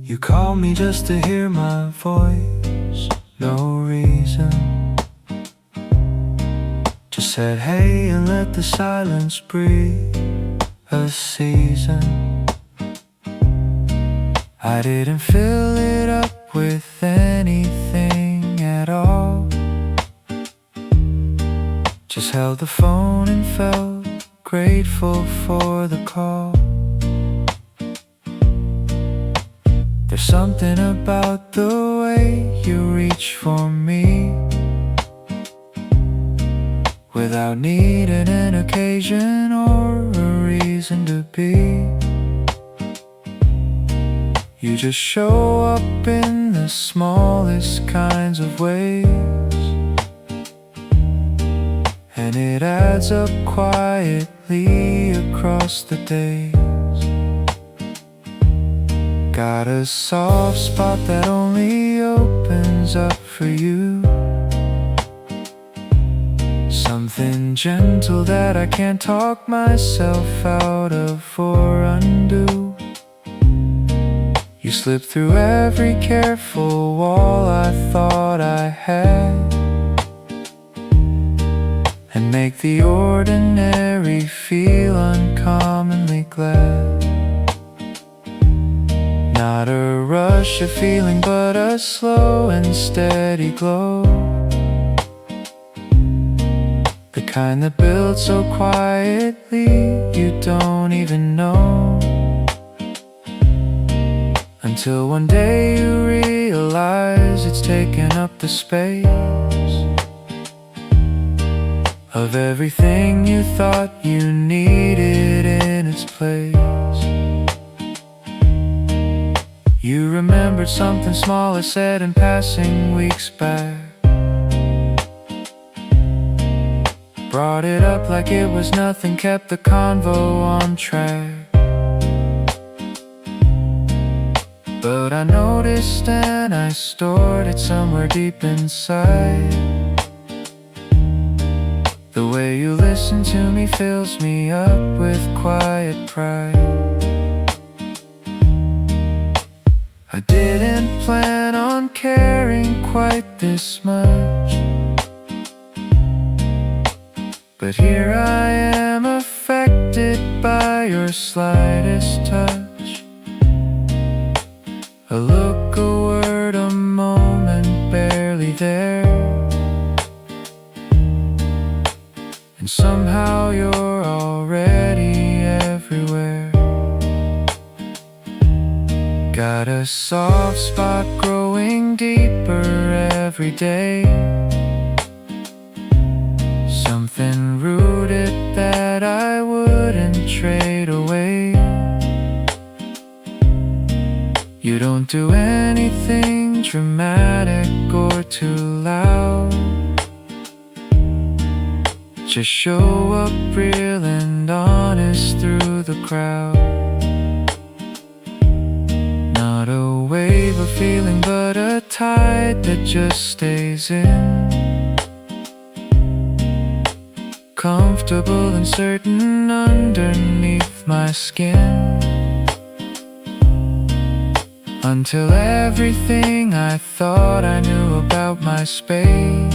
You call me just to hear my voice, no reason. Just said hey and let the silence breathe a season. I didn't fill it up with anything at all. Just held the phone and felt grateful for the call. There's something about the way you reach for me without needing an occasion or a reason to be. You just show up in the smallest kinds of ways, and it adds up quietly across the days. Got a soft spot that only opens up for you, something gentle that I can't talk myself out of or undo. You slip through every careful wall I thought I had, and make the ordinary feel uncommonly glad. Not a rush of feeling, but a slow and steady glow, the kind that builds so quietly you don't even know, until one day you realize it's taken up the space of everything you thought you needed in its place. You remembered something small I said in passing weeks back, brought it up like it was nothing, kept the convo on track. But I noticed and I stored it somewhere deep inside. The way you listen to me fills me up with quiet pride. I didn't plan on caring quite this much, but here I am, affected by your slightest touch. A look, a word, a moment, barely there, and somehow you're already everywhere. Got a soft spot growing deeper every day, something rooted that I wouldn't trade away. You don't do anything dramatic or too loud, just show up real and honest through the crowd. Not a wave of feeling, but a tide that just stays in, comfortable and certain underneath my skin, until everything I thought I knew about my space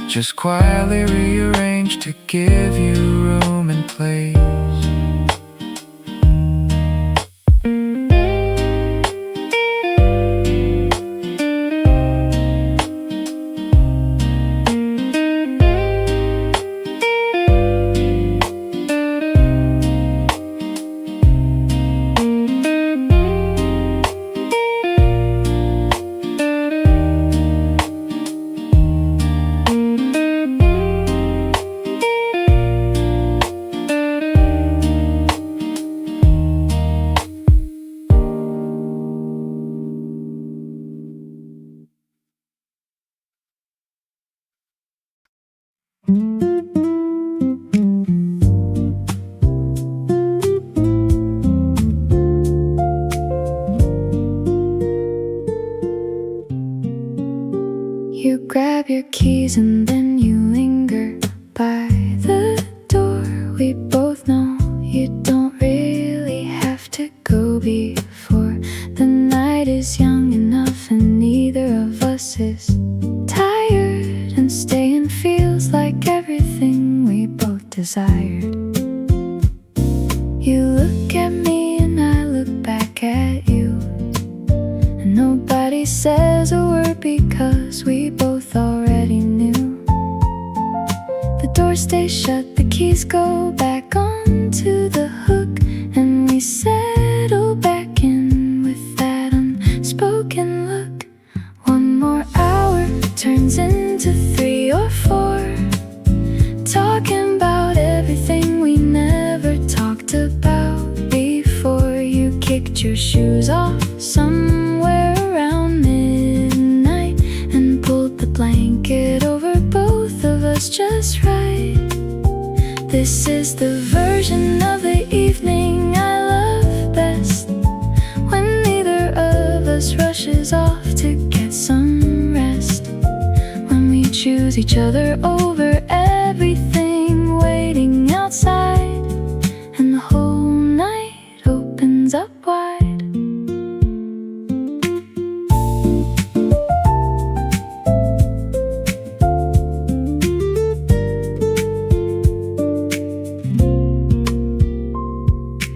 just quietly rearranged to give you room and place. You grab your keys and then you linger by the door. We both know you don't really have to go beyond at me and I look back at you, and nobody says a word because we both already knew. The door stays shut, the keys go back onto the hook, and we settle back in with that unspoken look. One more hour turns into 3 or 4, talking about everything we never talked about before. You kicked your shoes off somewhere around midnight and pulled the blanket over both of us just right. This is the version of the evening I love best, when neither of us rushes off to get some rest, when we choose each other over everything waiting outside, and the whole night opens up wide.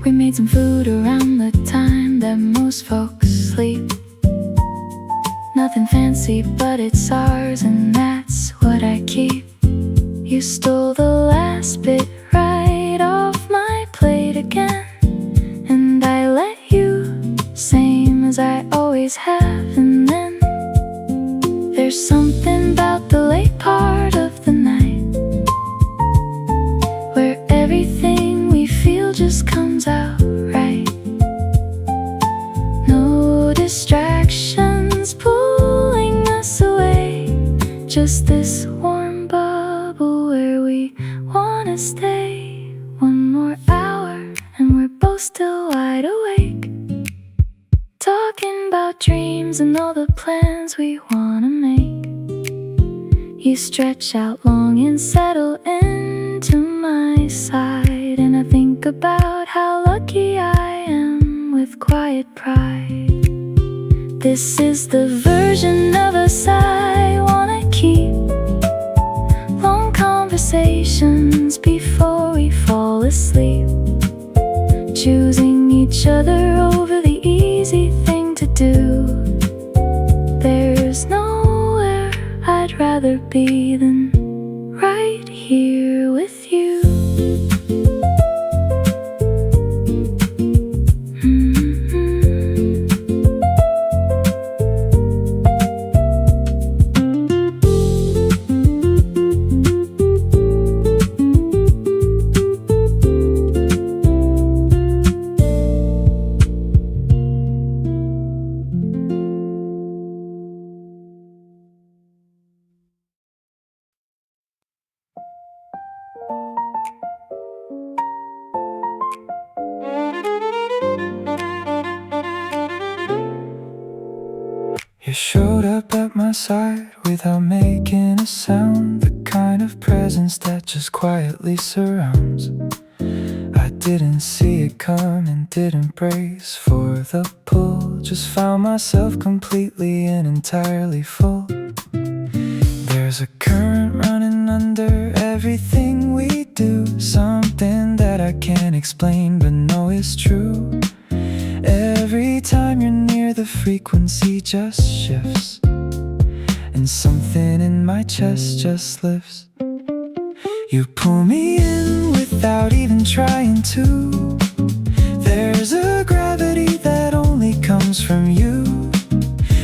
We made some food around the time that most folks sleep. Nothing fancy, but it's ours, and that's what I keep. You stole the last bit right off my plate again, and I let you, same as I always have. And then there's something about the late part of the night, where everything we feel just comes out right. No distractions pulling us away, just this warm bubble where we wanna stay. One more hour and we're both still wide awake, talking about dreams and all the plans we wanna make. You stretch out long and settle into my side, and I think about how lucky I am with quiet pride. This is the version of us I wanna keep. Long conversations before we fall asleep, choosing each other over the easy thing to do. There's nowhere I'd rather be than right here with you. You showed up at my side without making a sound, the kind of presence that just quietly surrounds. I didn't see it coming, didn't brace for the pull, just found myself completely and entirely full. There's a current running under everything we do, something that I can't explain but know is true. Every time you're near, the frequency just shifts, and something in my chest just lifts. You pull me in without even trying to. There's a gravity that only comes from you,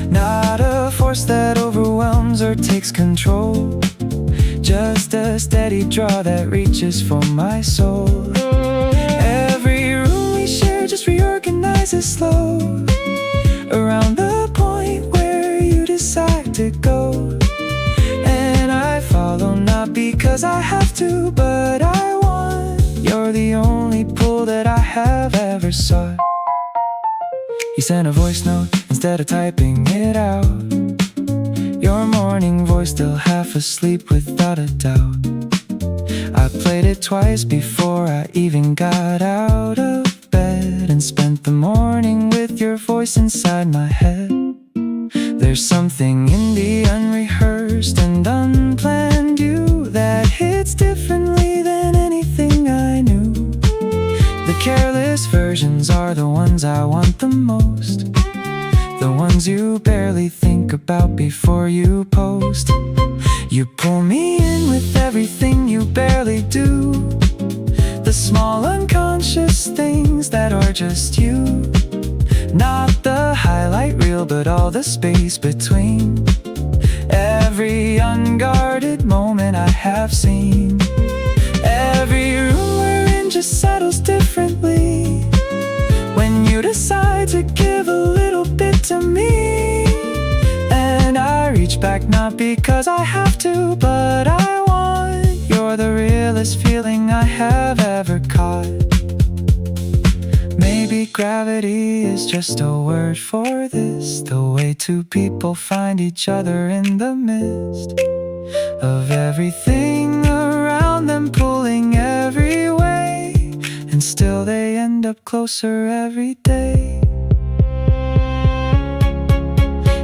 not a force that overwhelms or takes control, just a steady draw that reaches for my soul. Every room we share just reorganizes slow, around the point where you decide to go. And I follow, not because I have to, but I want. You're the only pull that I have ever sought. You sent a voice note instead of typing it out, your morning voice still half asleep without a doubt. I played it twice before I even got out of bed, and spent the morning with your voice inside my head. There's something in the unrehearsed and unplanned you that hits differently than anything I knew. The careless versions ones are the ones I want the most. The ones you barely think about before you post. You pull me in with everything you barely do. The small unconscious things that are just you. Not the highlight reel, but all the space between. Every unguarded moment I have seen. Every room we're in just settles differently when you decide to give a little bit to me. And I reach back not because I have to, but I want. You're the realest feeling I have ever caught. Maybe gravity is just a word for this, the way two people find each other in the midst of everything around them pulling every way, and still they end up closer every day.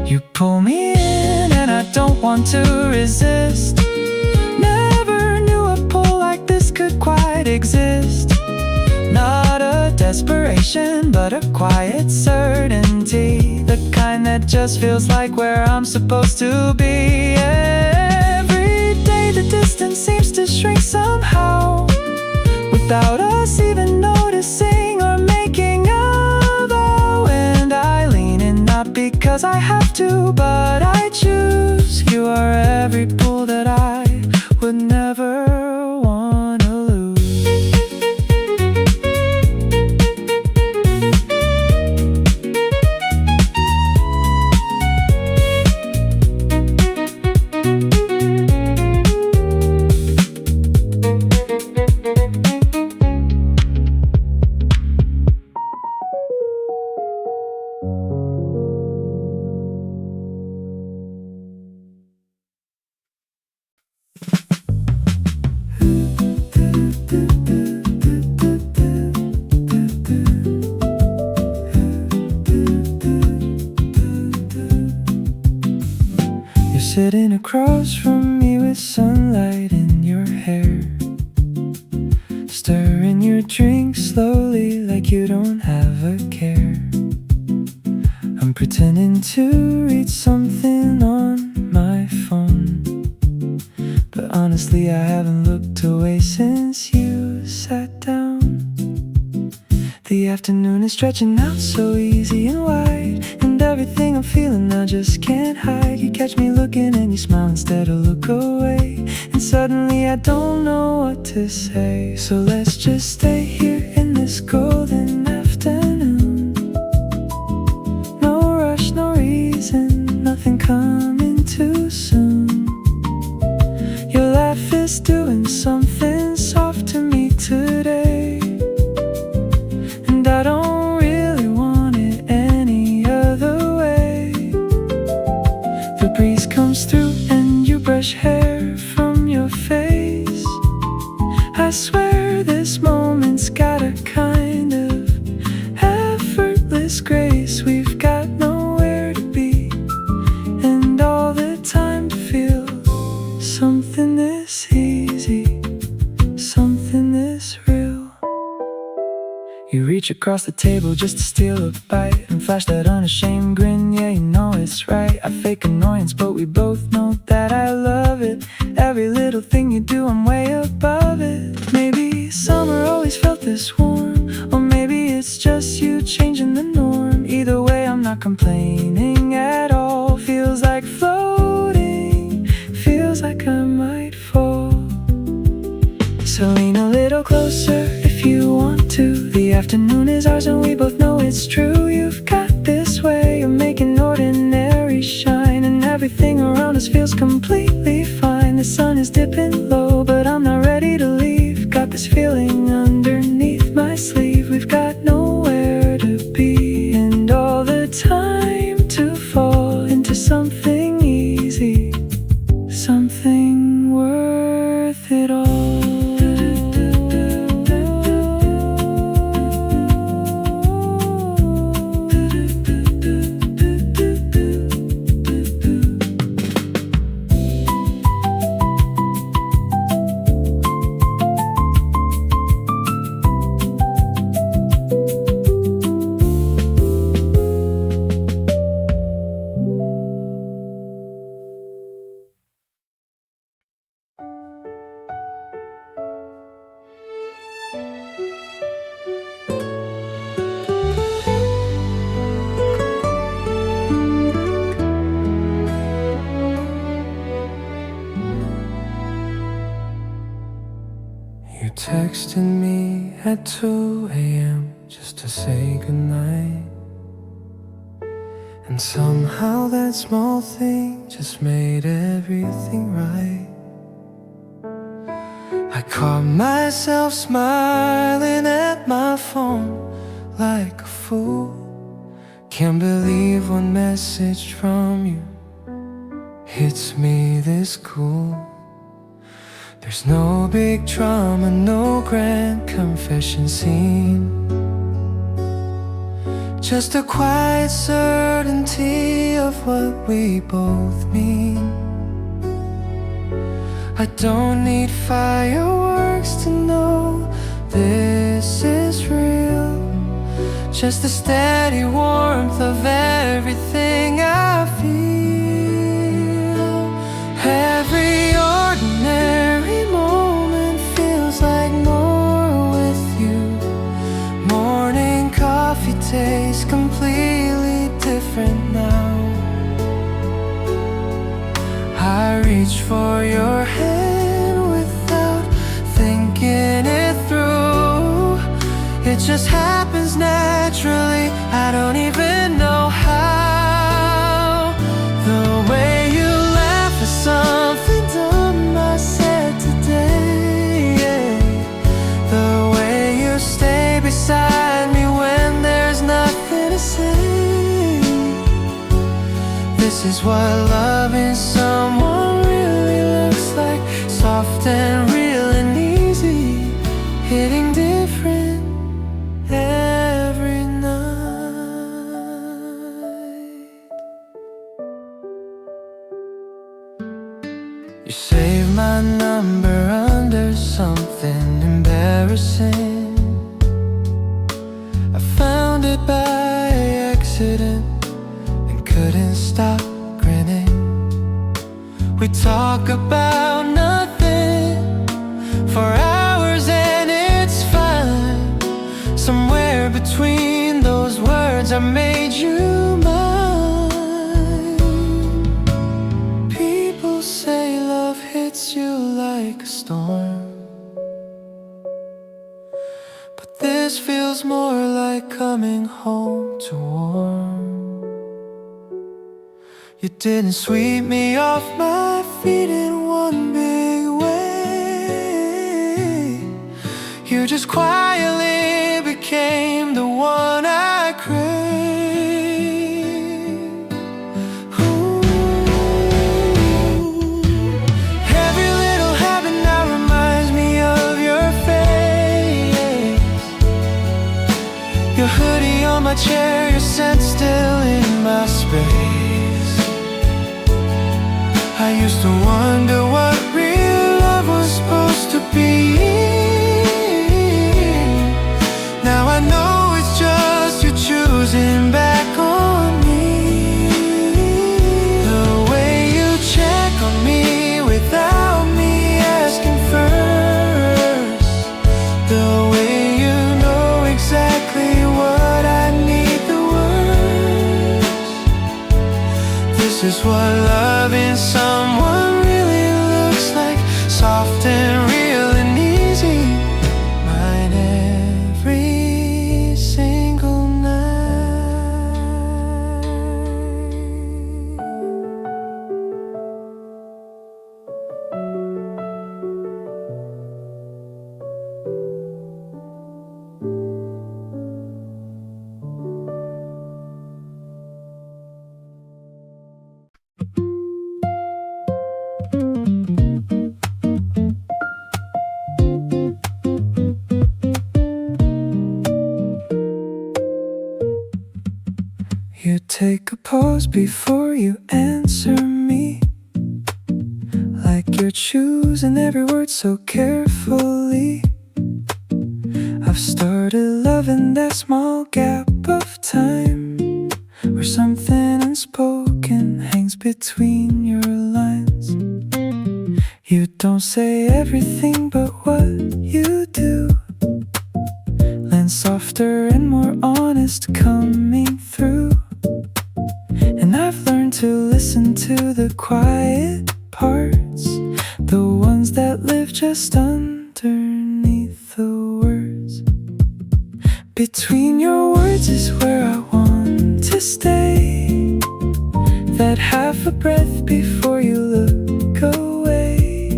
You pull me in and I don't want to resist. Never knew a pull like this could quite exist. Not a desperation, but a quiet certainty, the kind that just feels like where I'm supposed to be. Every day the distance seems to shrink somehow, without us even noticing or making a vow. And I lean in not because I have to, but I choose. You are every pull that I would never want to lose. Sitting across from me with sunlight in your hair, stirring your drink slowly like you don't have a care. I'm pretending to read something on my phone, but honestly I haven't looked away since you sat down. The afternoon is stretching out so easy and wide, and everything I'm feeling now just can't hide. You catch me looking and you smile instead of look away, and suddenly I don't know what to say. So let's just stay here in this golden afternoon. No rush, no reason, nothing coming too soon. Your laugh is doing something soft to me today, and I don't really want it any other way. The breeze comes through and you brush hair from your face. I swear this moment's got a kind of effortless grace. We've got nowhere to be and all the time to feel something this easy, something this real. You reach across the table just to steal a bite and flash that unashamed grin. Yeah, you know it's right. I fake annoyance, but we both know that I love it. Every little thing you do, I'm way above it. Maybe summer always felt this warm, or maybe it's just you changing the norm. Either way, I'm not complaining at all. Feels like floating, feels like I might fall. So lean a little closer if you want to. The afternoon is ours and we both know it's true. You've got this way of making ordinary shine, and everything around us feels completely fine. The sun is dipping low, but I'm not ready to leave. Got this feeling underneath my sleeve. We've got nowhere to be and all the time to fall into something easy, something worth it all. texting me at 2 a.m. just to say goodnight. And somehow that small thing just made everything right. I caught myself smiling at my phone like a fool. Can't believe one message from you hits me this cool. There's no big drama, no grand confession scene, just a quiet certainty of what we both mean. I don't need fireworks to know this is real, just the steady warmth of everything I feel. Every ordinary moment feels like more with you. Morning coffee tastes completely different now. I reach for your hand without thinking it through. It just happens naturally, I don't even know how. The way you laugh at something dumb I said today, yeah. The way you stay beside me when there's nothing to say. This is what loving someone really looks like. Soft and real and easy, hitting different every night. You saved my number under something embarrassing. I found it by accident and couldn't stop grinning. We talk about nothing for hours and it's fine. Somewhere between those words I made you mine. People say love hits you like a storm, but this feels more like coming home to warm. You didn't sweep me off my feet in one big way. You just quietly became the one I crave. Ooh. Every little habit now reminds me of your face. Your hoodie on my chair, your scent still in my space. I used to wonder what real love was supposed to be. Now I know it's just you choosing back on me. The way you check on me without me asking first. The way you know exactly what I need the worst. This is what loving someone really looks like. Soft and real and easy, mine every single night. You take a pause before you answer me, like you're choosing every word so carefully. I've started loving that small gap of time where something unspoken hangs between your lines. You don't say everything, but what you do lands softer and more honest coming through. And I've learned to listen to the quiet parts, the ones that live just underneath the a breath before you look away.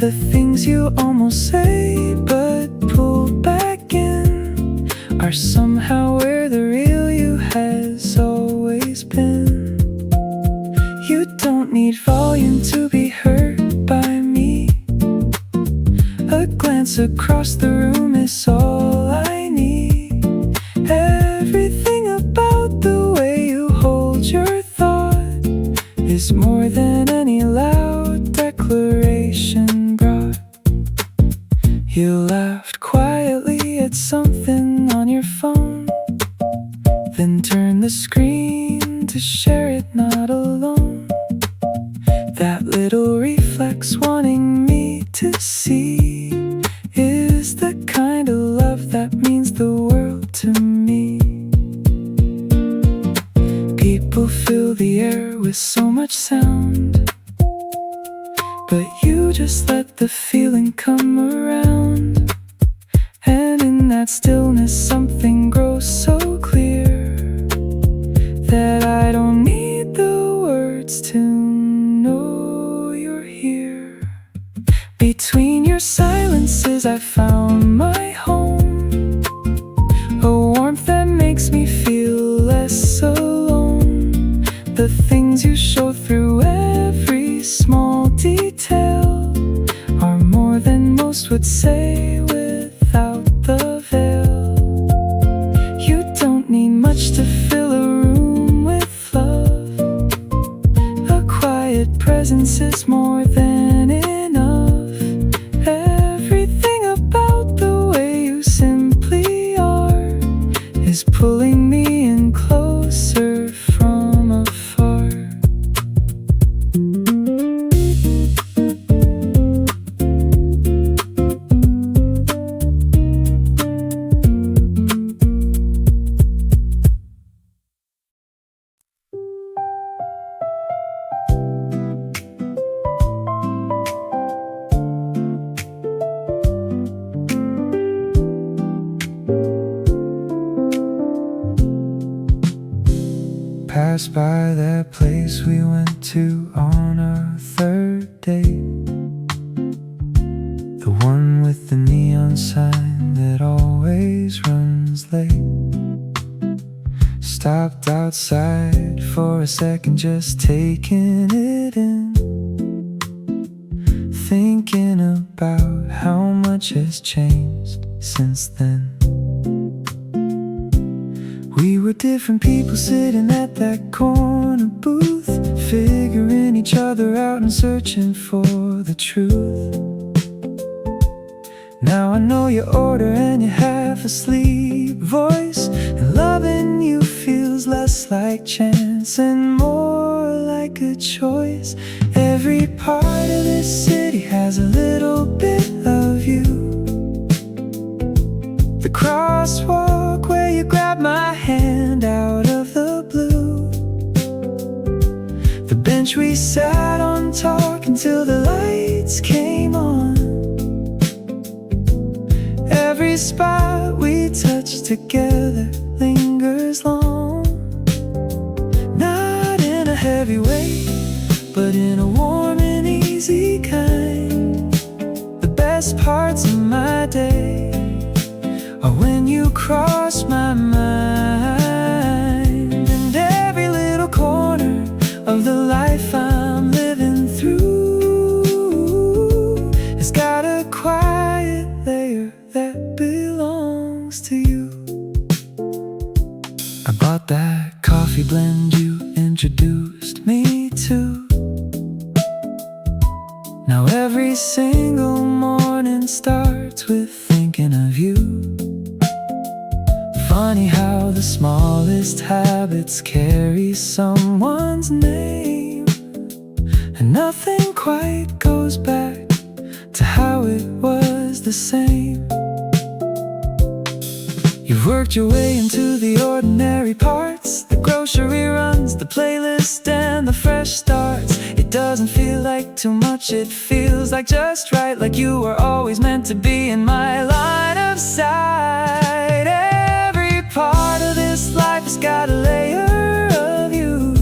The things you almost say but pull back in are somehow where the real you has always been. You don't need volume to be heard by me. A glance across the room is all I need. Everything about the way you hold your thought is more than any loud declaration brought. You laughed quietly at something on your phone, then turned the screen to share it not alone. That little reflex wanting me to see is the kind of love that means the world to me. People fill the air with so much sound, but you just let the feeling come around. And in that stillness something grows so clear that I don't need the words to know you're here. Between your silences I found my home, a warmth that makes me feel less alone. The things you show through every small detail are more than most would say without the veil. You don't need much to fill a room with love. A quiet presence is more than enough. Everything about the way you simply are is pulling me in closer from afar. Passed by that place we went to on our third date, the one with the neon sign that always runs late. Stopped outside for a second, just taking it in, thinking about how much has changed since then. We were different people sitting at that corner booth, figuring each other out and searching for the truth. Now I know your order and your half-asleep voice, and loving you feels less like chance and more like a choice. Every part of this city has a little bit of you. The crosswalk where you grabbed my hand out of the blue, the bench we sat on talking till the lights came on, every spot we touched together lingers long. Not in a heavy way, but in a warm and easy kind. The best parts of my day are when you cross my mind, and every little corner of the life I'm living through has got a quiet layer that belongs to you. I bought that coffee blend you introduced me to. Now every single morning starts with thinking of you. Funny how the smallest habits carry someone's name, and nothing quite goes back to how it was the same. You've worked your way into the ordinary parts, the grocery runs, the playlist, and the fresh starts. It doesn't feel like too much, it feels like just right, like you were always meant to be in my line of sight. Every part of this life has got a layer of you.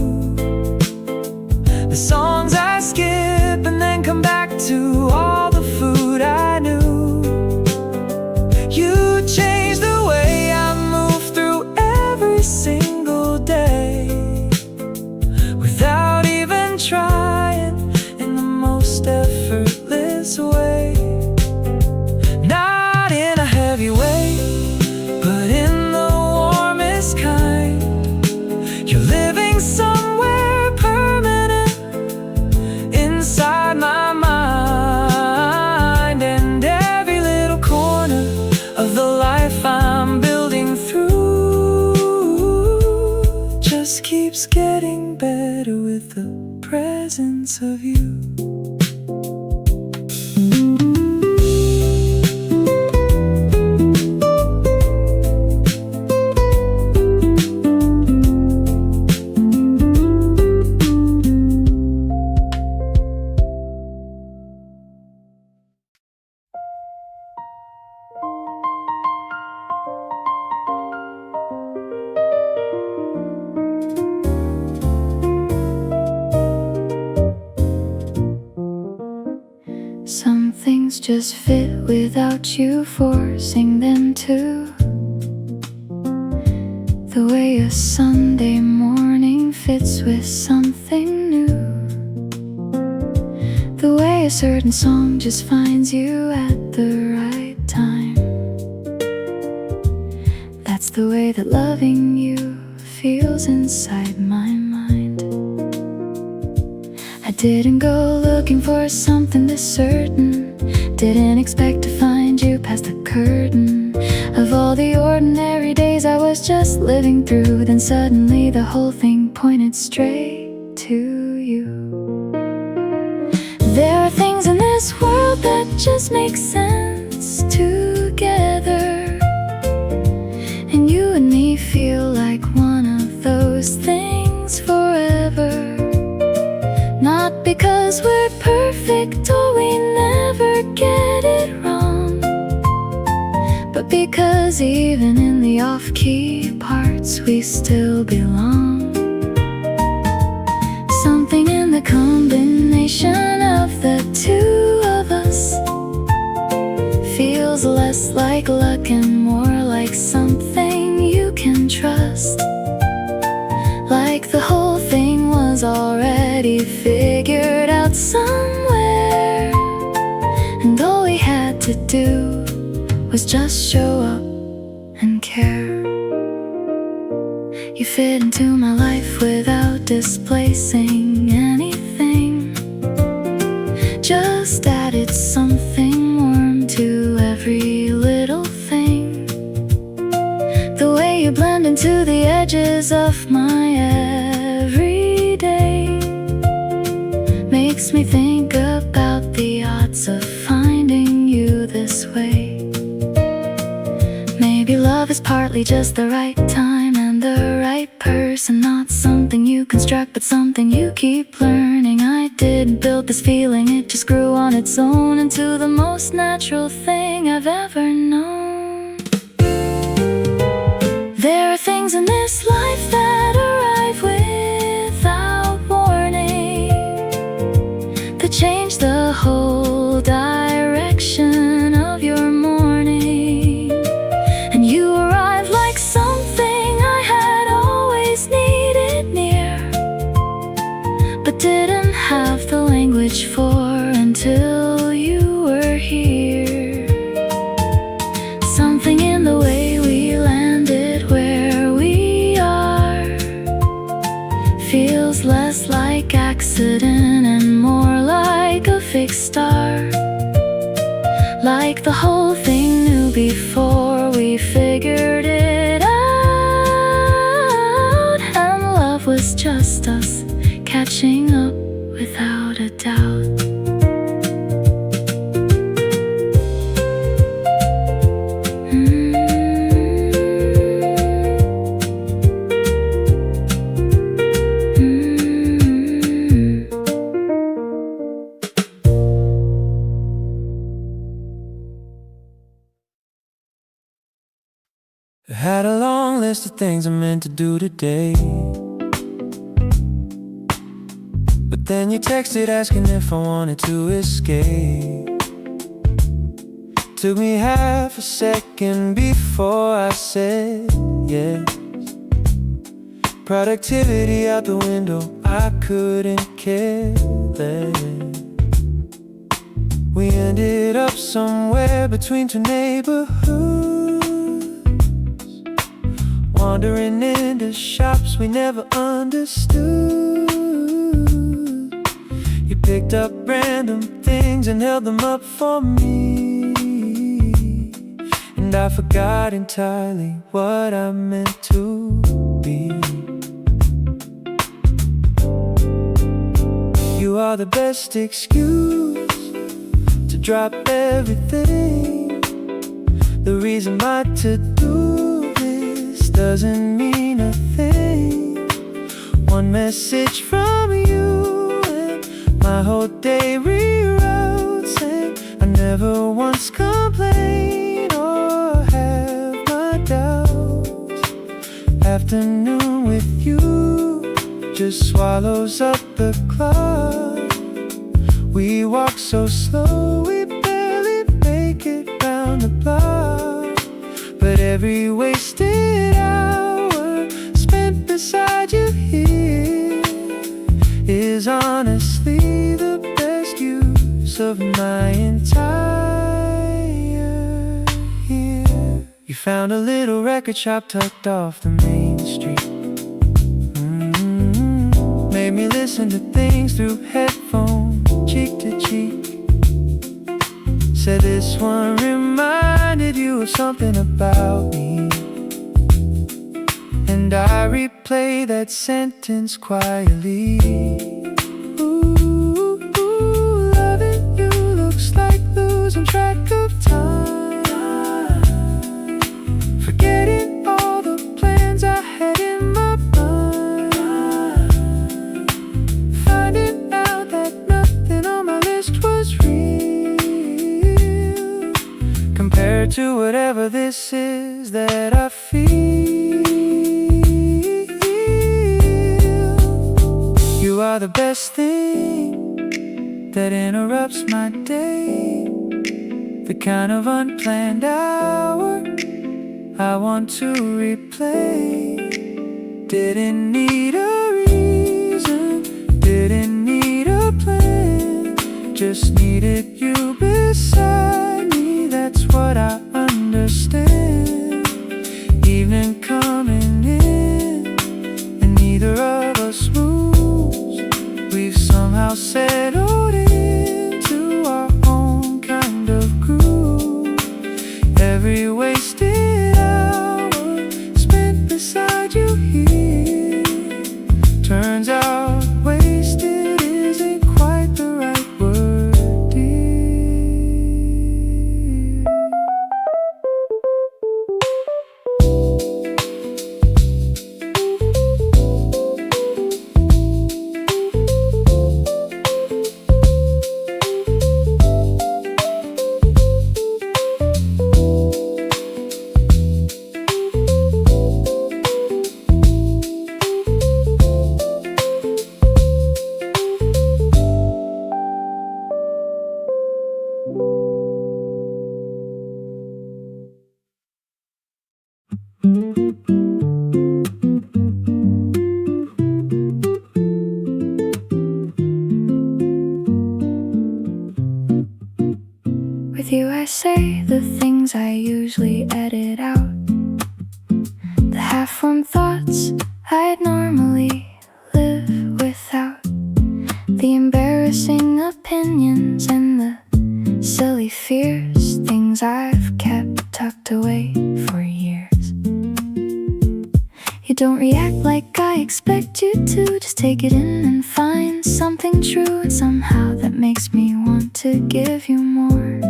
every single day without even trying, in the most effortless way. Not in a heavy way, but in the warmest kind. You're living somewhere permanent inside my mind, and every little corner of the life I'm building through just keeps getting better with the presence of you. Some things just fit without you forcing them to. The way a Sunday morning fits with something new. The way a certain song just finds you at the right time. That's the way that loving you feels inside my mind. I didn't go looking for something this certain. Didn't expect to find you past the curtain of all the ordinary days I was just living through. Then suddenly the whole thing pointed straight to you. There are things in this world that just make sense together, and you and me feel like one of those things forever. Not because we're perfect or we never get it wrong, but because even in the off-key parts we still belong. Something in the combination of the two of us feels less like luck and more like something you can trust. Like the whole thing was already figured out somewhere, and all we had to do was just show up and care. You fit into my life without displacing anything, just added something warm to every little thing. The way you blend into the edges of my everyday makes me think about the odds of finding you this way. Maybe love is partly just the right time and the right person, not something you construct but something you keep learning. I didn't build this feeling, it just grew on its own into the most natural thing I've ever known. There are things in this life that arrive without warning, that change the whole direction of your morning. And you arrive like something I had always needed near, but didn't have the language for until you were here. Something in the way we landed where we are feels less like accident and more like a fixed star. Like the whole thing knew before we figured it out, and love was just us catching up without a doubt. I had a long list of things I meant to do today, but then you texted asking if I wanted to escape. Took me half a second before I said yes. Productivity out the window, I couldn't care less. We ended up somewhere between two neighborhoods, wandering into shops we never understood. You picked up random things and held them up for me, and I forgot entirely what I meant to be. You are the best excuse to drop everything. The reason my to-do list doesn't mean a thing. One message from you and my whole day reroutes, and I never once complain or have my doubts. Afternoon with you just swallows up the clock. We walk so slow, we barely make it round the block. But every wasted hour spent beside you here is honestly the best use of my entire year. You found a little record shop tucked off the main street. Made me listen to things through headphones, cheek to cheek. Said this one reminded you of something about me, and I replay that sentence quietly. Ooh, loving you looks like losing track of time, forgetting all the plans I had in my mind, finding out that nothing on my list was real compared to whatever this is that I feel. You are the best thing that interrupts my day, the kind of unplanned hour I want to replay. Didn't need a reason, didn't need a plan, just needed you beside me, that's what I understand. Evening coming in, and neither of us moves. We've somehow settled into our own kind of groove. Every wasted hour spent beside you here turns out wasted isn't quite the right word, dear. With you I say the things I usually edit out, the half-formed thoughts I'd normally live without, the embarrassing opinions and the silly fears, things I've kept tucked away for years. You don't react like I expect you to, just take it in and find something true, and somehow that makes me want to give you more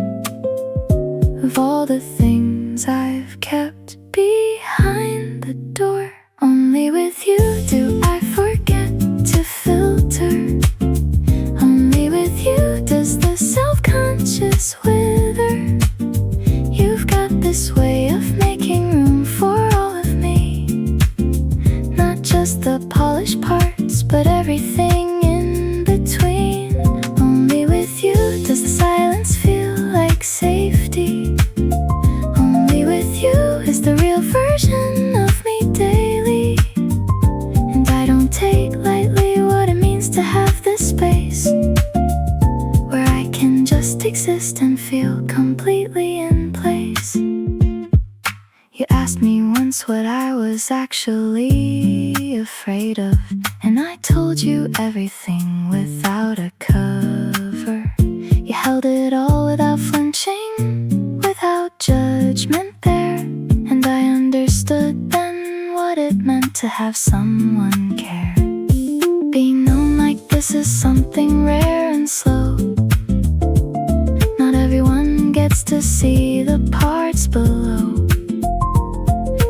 of all the things I've kept behind the door. Only with you do I forget to filter. Only with you does the self-conscious wither. You've got this way of making room for all of me, not just the polished parts, but everything in between. Only with you does the silence feel like safety. Only with you is the real version of me daily, was actually afraid of. And I told you everything without a cover. You held it all without flinching, without judgment there. And I understood then what it meant to have someone care. Being known like this is something rare and slow. Not everyone gets to see the parts below.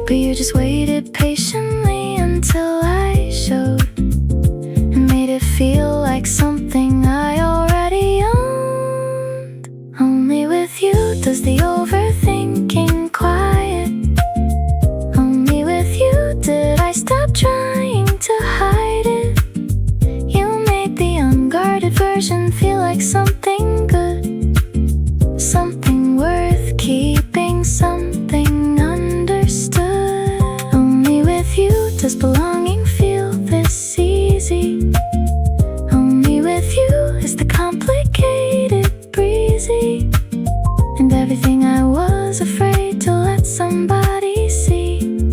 But you just waited patiently until I showed, and made it feel like something I already owned. Only with you does the overthinking quiet. Only with you did I stop trying to hide it. You made the unguarded version feel like something good, something worth keeping, something understood. Only with you does belonging feel this easy. Only with you is the complicated breezy. And everything I was afraid to let somebody see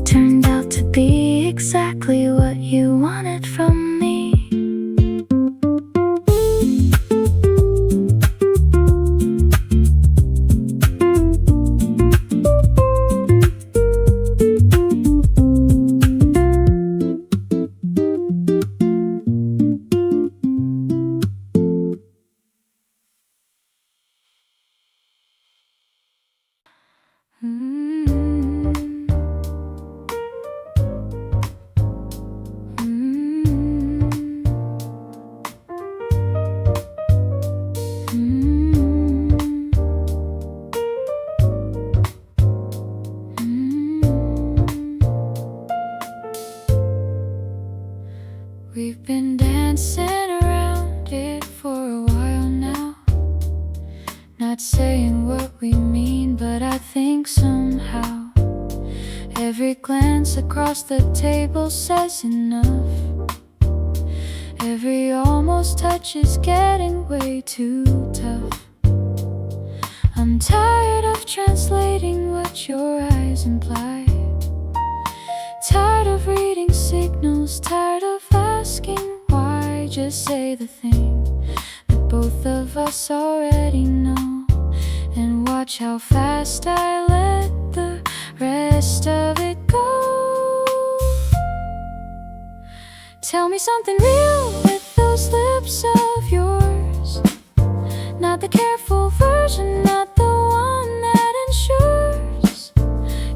turned out to be exactly what you wanted from me. We've been dancing around it for a while now. Not saying what we mean, but I think somehow every glance across the table says enough. Every almost touch is getting way too tough. I'm tired of translating what your eyes imply. Tired of reading signals, tired of asking why. Just say the thing that both of us already know, and watch how fast I let the rest of it go. Tell me something real with those lips of yours. Not the careful version, not the one that ensures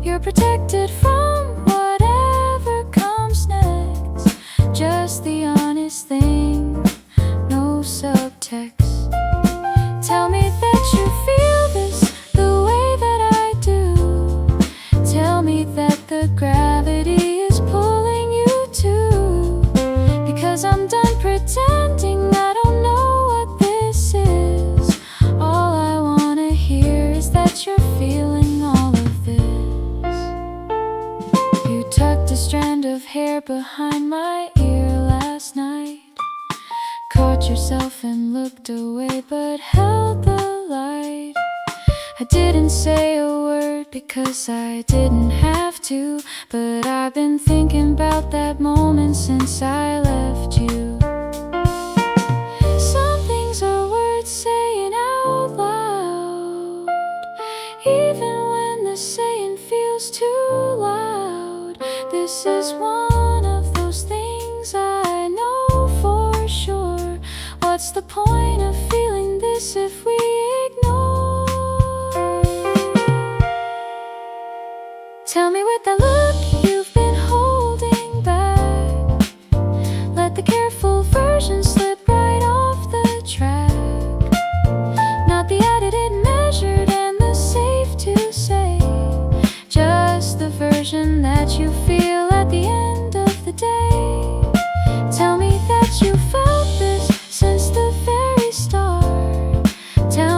you're protected from whatever comes next. Just the honest thing, no subtext. Tell me that you feel this the way that I do. Tell me that the gravity is pulling you too. Because I'm done pretending I don't know what this is. All I wanna hear is that you're feeling all of this. You tucked a strand of hair behind my ear last night. Caught yourself and looked away, but held the light. I didn't say a word because I didn't have to, but I've been thinking about that moment since I left you. Some things are worth saying out loud, even when the saying feels too loud. This is one of those things I know for sure. What's the point of feeling this if we ignore? Tell me with that look you've been holding back. Let the careful version slip right off the track. Not the edited, measured, and the safe to say. Just the version that you feel at the end of the day. Tell me that you felt this since the very start. Tell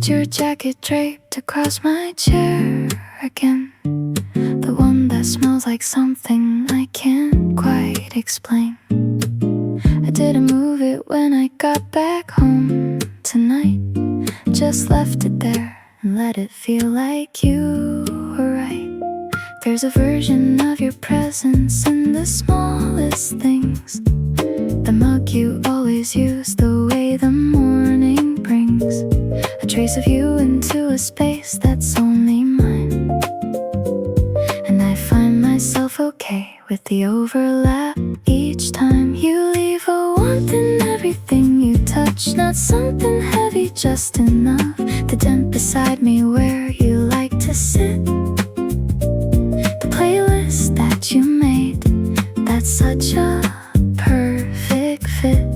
noticed your jacket draped across my chair again. The one that smells like something I can't quite explain. I didn't move it when I got back home tonight. Just left it there and let it feel like you were right. There's a version of your presence in the smallest things. The mug you always use, the way the morning brings a trace of you into a space that's only mine. And I find myself okay with the overlap each time. You leave a warmth in everything you touch, not something heavy, just enough to dent beside me where you like to sit. The playlist that you made, that's such a perfect fit.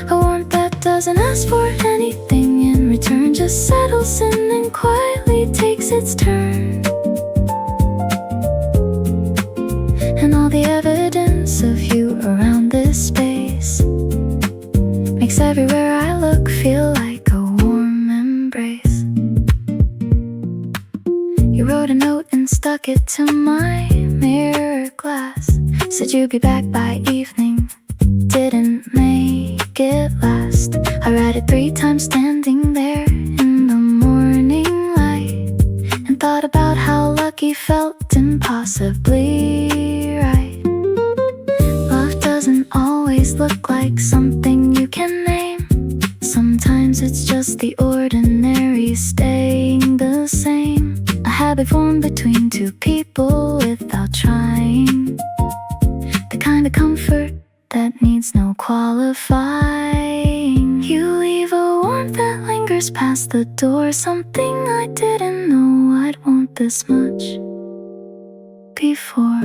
A warmth that doesn't ask for anything in return, just settles in and quietly takes its turn. And all the evidence of you around this space makes everywhere I look feel like a warm embrace. You wrote a note and stuck it to my mirror glass. Said you'd be back by evening, didn't make it last. I read it 3 times standing there in the morning light, and thought about how lucky felt impossibly right. Love doesn't always look like something you can name. Sometimes it's just the ordinary staying the same. A habit formed between 2 people without trying. The kind of comfort that needs no qualifying. You leave a warmth that lingers past the door, something I didn't know I'd want this much before.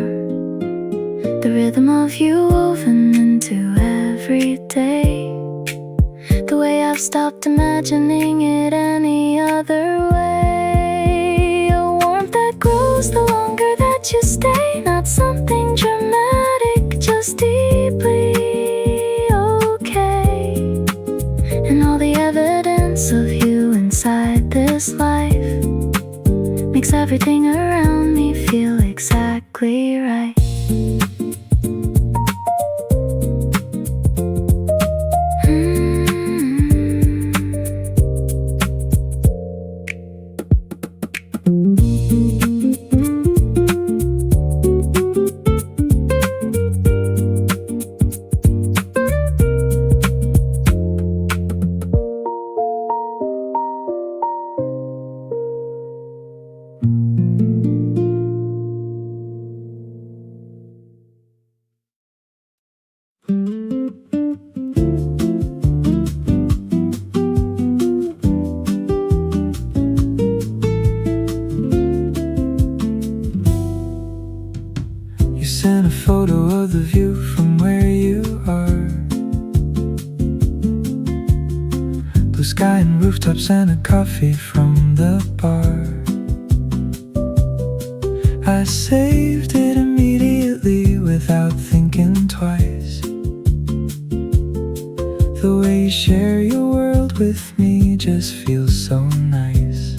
The rhythm of you woven into every day, the way I've stopped imagining it any other way. A warmth that grows the longer that you stay, not something dramatic, just deeply okay. And all the evidence of you inside this life makes everything around me feel exactly right. Sent a photo of the view from where you are. Blue sky and rooftops and a coffee from the bar. I saved it immediately without thinking twice. The way you share your world with me just feels so nice.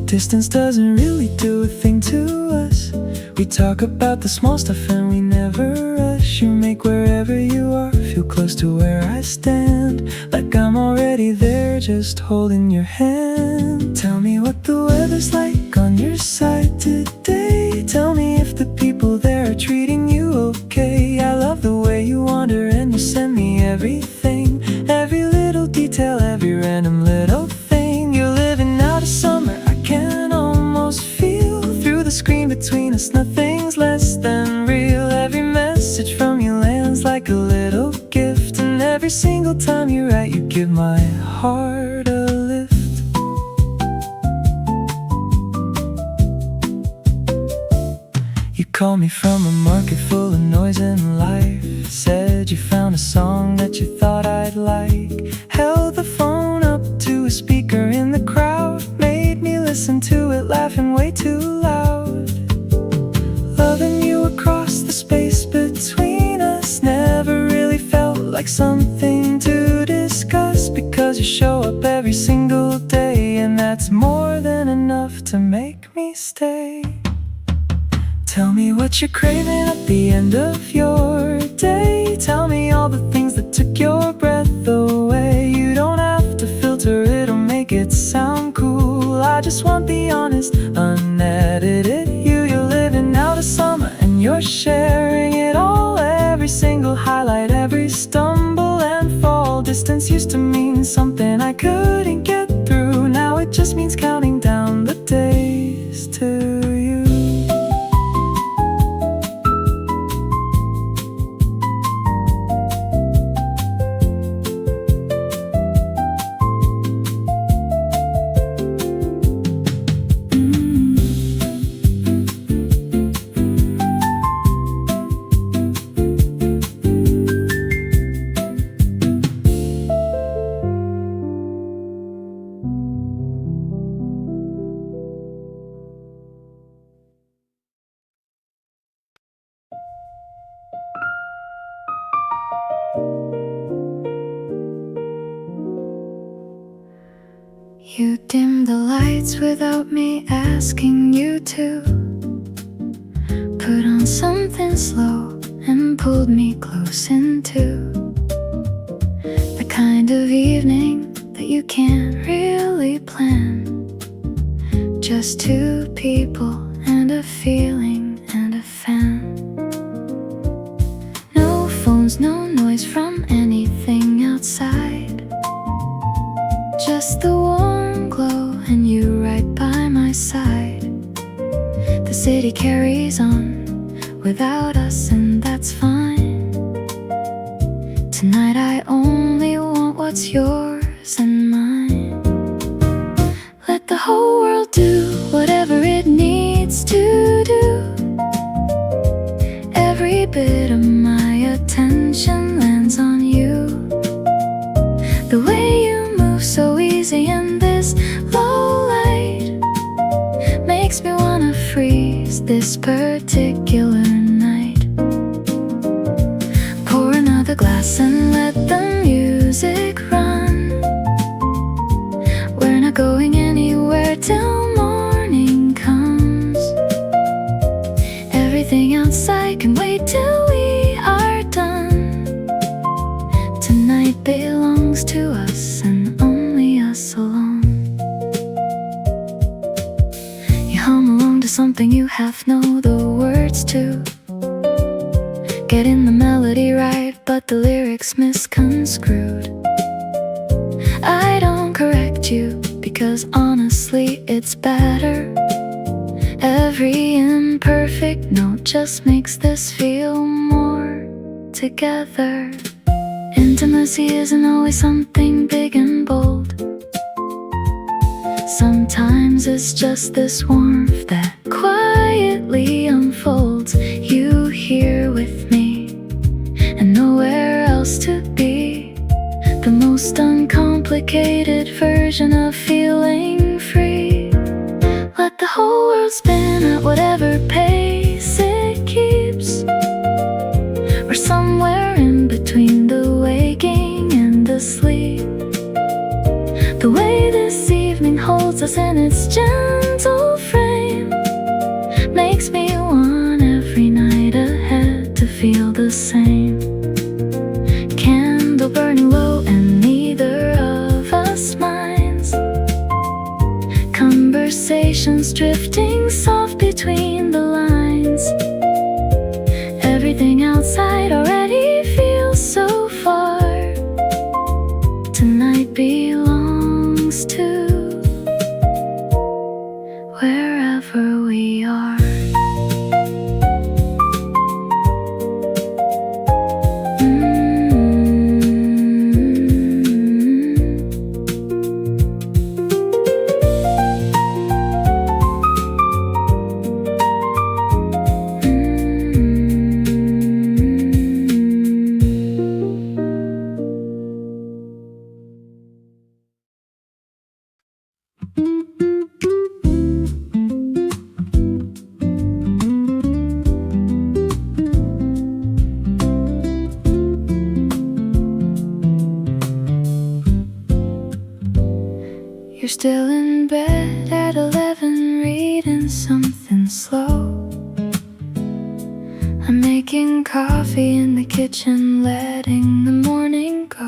Distance doesn't really do a thing to us. We talk about the small stuff and we never rush. You make wherever you are feel close to where I stand, like I'm already there just holding your hand. Tell me what the weather's like on your side today. Tell me if the people there are treating you okay. I love the way you wander and you send me everything, every little detail, every random little thing. You're living out of summer, I can almost feel through the screen between us. Nothing's less than real. Every message from you lands like a little gift, and every single time you write you give my heart a lift. You called me from a market full of noise and life. Said you found a song that you thought I'd like. Held the phone up to a speaker in the crowd. Made me listen to it laughing way too loud. Loving you across the space between us never really felt like like something to discuss, because you show up every single day, and that's more than enough to make me stay. Tell me what you're craving at the end of your day. Tell me all the things that took your breath away. You don't have to filter it or make it sound cool. I just want the honest, unedited you. You're living out a summer and you're sharing it all. Every single highlight, every stumble and fall. Distance used to mean something I couldn't get through. Now it just means counting down the days to you. You dim the lights without me asking you to. Put on something slow and pulled me close into the kind of evening that you can't really plan. Just two people and a feeling and a fan. No phones, no noise from anything outside. Just the warm glow and you right by my side. The city carries on without us, and that's fine. Tonight I only want what's yours and mine. Let the whole world do whatever it needs to do. Every bit of my attention lands on you. The way you move so easy in this low light makes me wanna freeze this particular night. Pour another glass and let the music run. We're not going anywhere till morning comes. Everything outside can wait till we are done. Tonight belongs to us and only us alone. You hum along to something you half know the words to. Getting the melody right, but the lyrics misconstrued. I don't correct you, because honestly it's better. Every imperfect note just makes this feel more together. Intimacy isn't always something big and bold. Sometimes it's just this warmth that quietly unfolds. You here with me and nowhere else to be. The most uncomplicated version of feeling free. Let the whole world spin at whatever pace it keeps. We're somewhere in between the waking and the sleep. The way this evening holds us in its gentle frame makes me want every night ahead to feel the same. Candle burning low and neither of us minds. Conversations drifting soft between the lines. Everything outside already feels so far. Tonight belongs to wherever we are. Still in bed at 11, reading something slow. I'm making coffee in the kitchen, letting the morning go.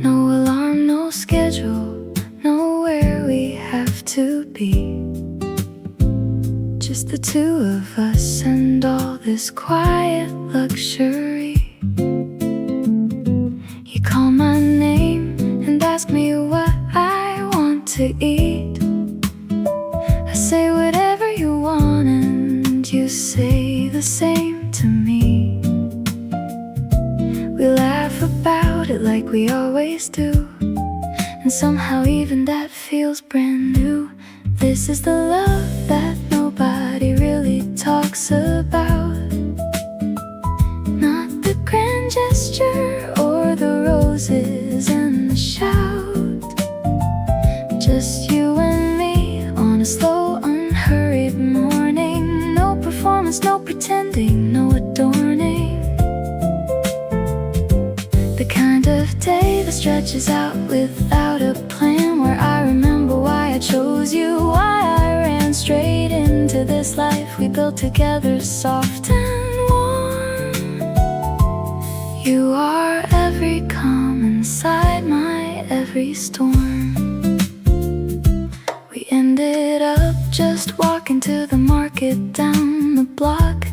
No alarm, no schedule, nowhere we have to be. Just the two of us and all this quiet luxury. You call my name and ask me what I want to eat. I say whatever you want and you say the same to me. We laugh about it like we always do, and somehow even that feels brand new. This is the love that nobody really talks about. Not the grand gesture or the roses and the shout. Just you and me on a slow, unhurried morning. No performance, no pretending, no adorning. The kind of day that stretches out without a plan, where I remember why I chose you, why I ran straight into this life we built together, soft and warm. You are every calm inside my every storm. We ended up just walking to the market down the block.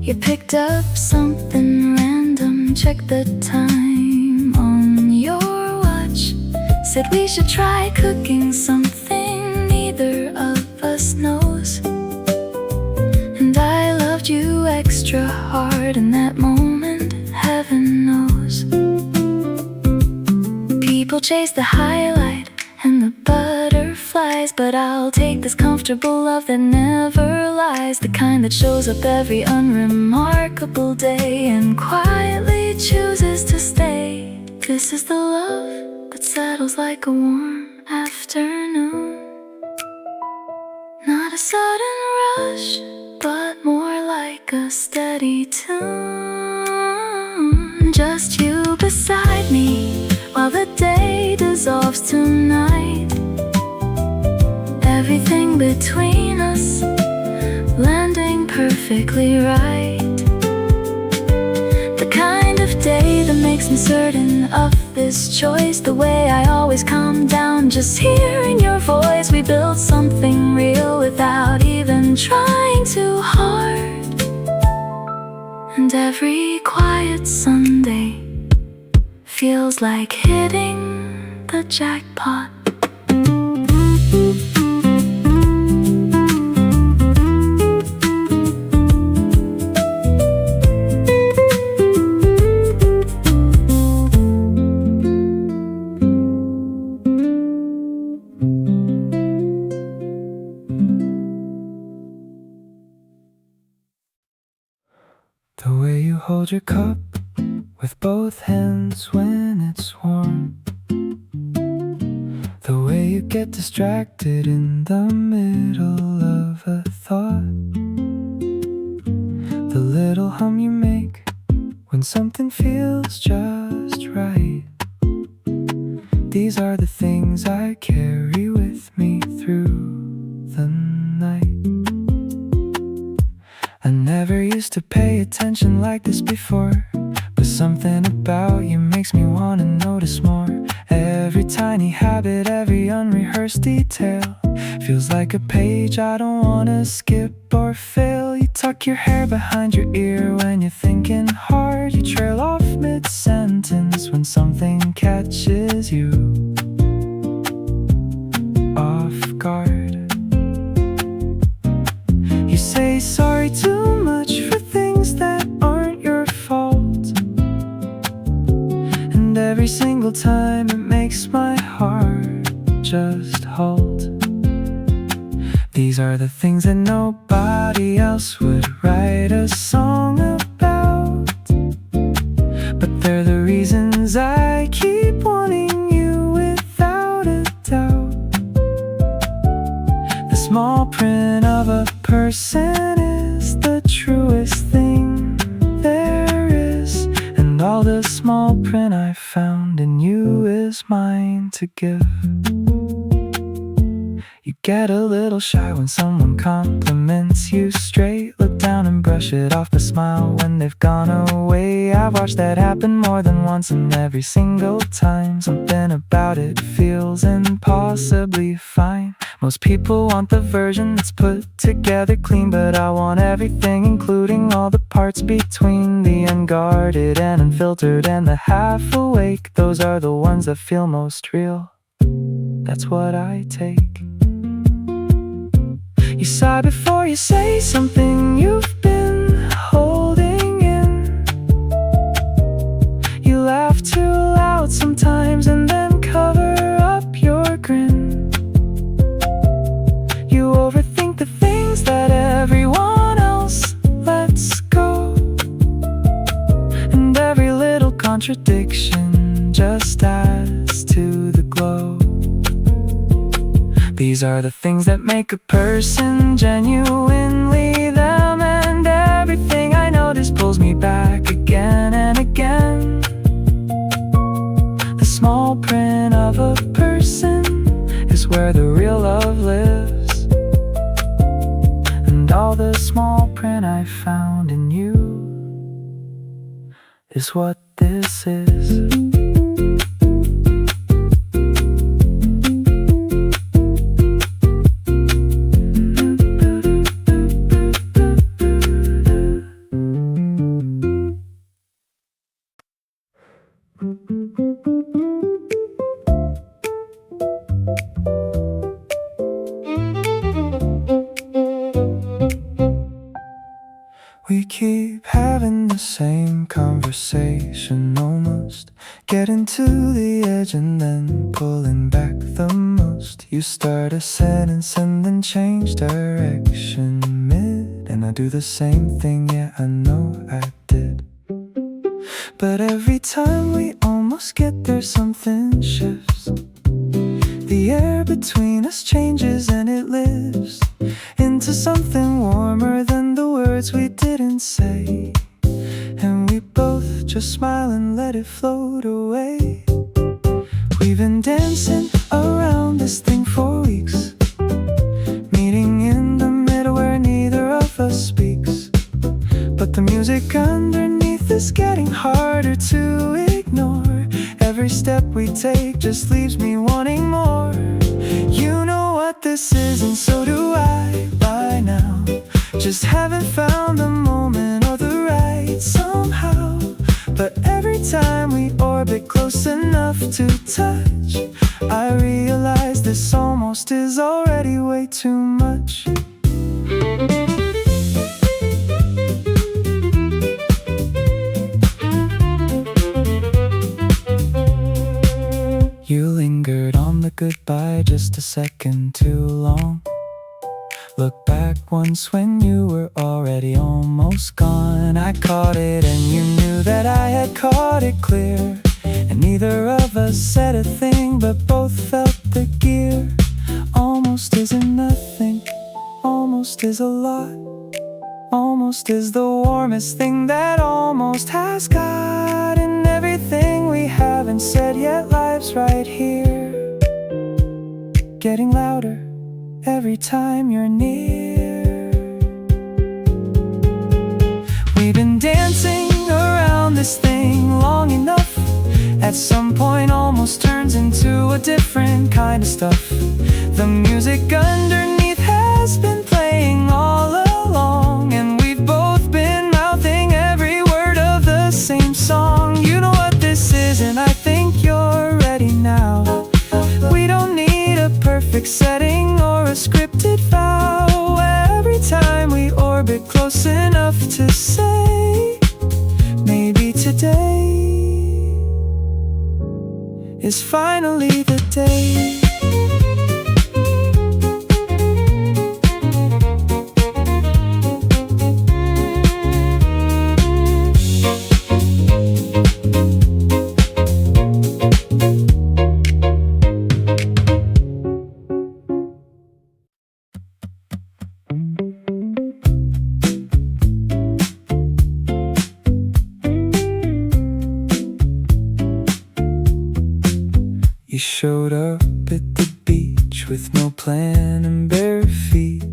You picked up something random, checked the time on your watch. Said we should try cooking something neither of us knows. And I loved you extra hard in that moment, heaven knows. People chase the highlight and the butterflies, but I'll take this comfortable love that never lies. The kind that shows up every unremarkable day and quietly chooses to stay. This is the love that settles like a warm afternoon. Not a sudden rush, but more like a steady tune. Just you beside me while the day dissolves to night. Everything between us landing perfectly right. The kind of day that makes me certain of this choice. The way I always calm down just hearing your voice. We built something real without even trying too hard. And every quiet Sunday feels like hitting the jackpot. The way you hold your cup with both hands when it's warm. The way you get distracted in the middle of a thought. The little hum you make when something feels just right. These are the things I carry with me through the night. I never used to pay attention like this before, but something about you makes me wanna notice more. Every tiny habit, every unrehearsed detail feels like a page I don't wanna skip or fail. You tuck your hair behind your ear when you're thinking hard. You trail off mid-sentence when something catches you off guard. You say sorry too much for things that aren't your fault, and every single time it makes my heart just halt. These are the things that nobody else would write a song about, but they're the reasons I keep wanting you without a doubt. The small print of a person is the truest thing there is, and all the small print I found in you is is mine to give. You get a little shy when someone compliments you straight. Look down and brush it off, but smile when they've gone away. I've watched that happen more than once, and every single time something about it feels impossibly fine. Most people want the version that's put together clean, but I want everything, including all the parts between. The unguarded and unfiltered and the half awake. Those are the ones that feel most real. That's what I take. You sigh before you say something you've been holding in. You laugh too loud sometimes and then cover up your grin. You overthink the things that everyone else lets go, and every little contradiction just adds to the glow. These are the things that make a person genuinely them, and everything I notice pulls me back again and again. The small print of a person is where the real love lives, and all the small print I found in you is what this is. We keep having the same conversation, almost getting to the edge and then pulling back the most. You start a sentence and then change direction mid, and I do the same thing, yeah, I know I did. But every time we almost get there, something shifts. The air between us changes and it lifts into something warmer than the words we didn't say, and we both just smile and let it float away. We've been dancing around this thing for weeks, meeting in the middle where neither of us speaks, but the music underneath is getting harder to ignore. Every step we take just leaves me wanting more. You know what this is, and so do I by now. Just haven't found the moment or the right somehow. But every time we orbit close enough to touch, I realize this almost is already way too much. You lingered on the goodbye just a second too long. Look back once when you were already almost gone. I caught it and you knew that I had caught it clear, and neither of us said a thing but both felt the gear. Almost isn't nothing, almost is a lot. Almost is the warmest thing that almost has got. And everything we haven't said yet lives right here, getting louder every time you're near. We've been dancing around this thing long enough. At some point almost turns into a different kind of stuff. The music underneath has been playing all along, and we've both been mouthing every word of the same song. You know what this is, and I think you're ready now. We don't need a perfect setting or a scripted vow. Every time we orbit close enough to say, maybe today is finally the day. showed up at the beach with no plan and bare feet.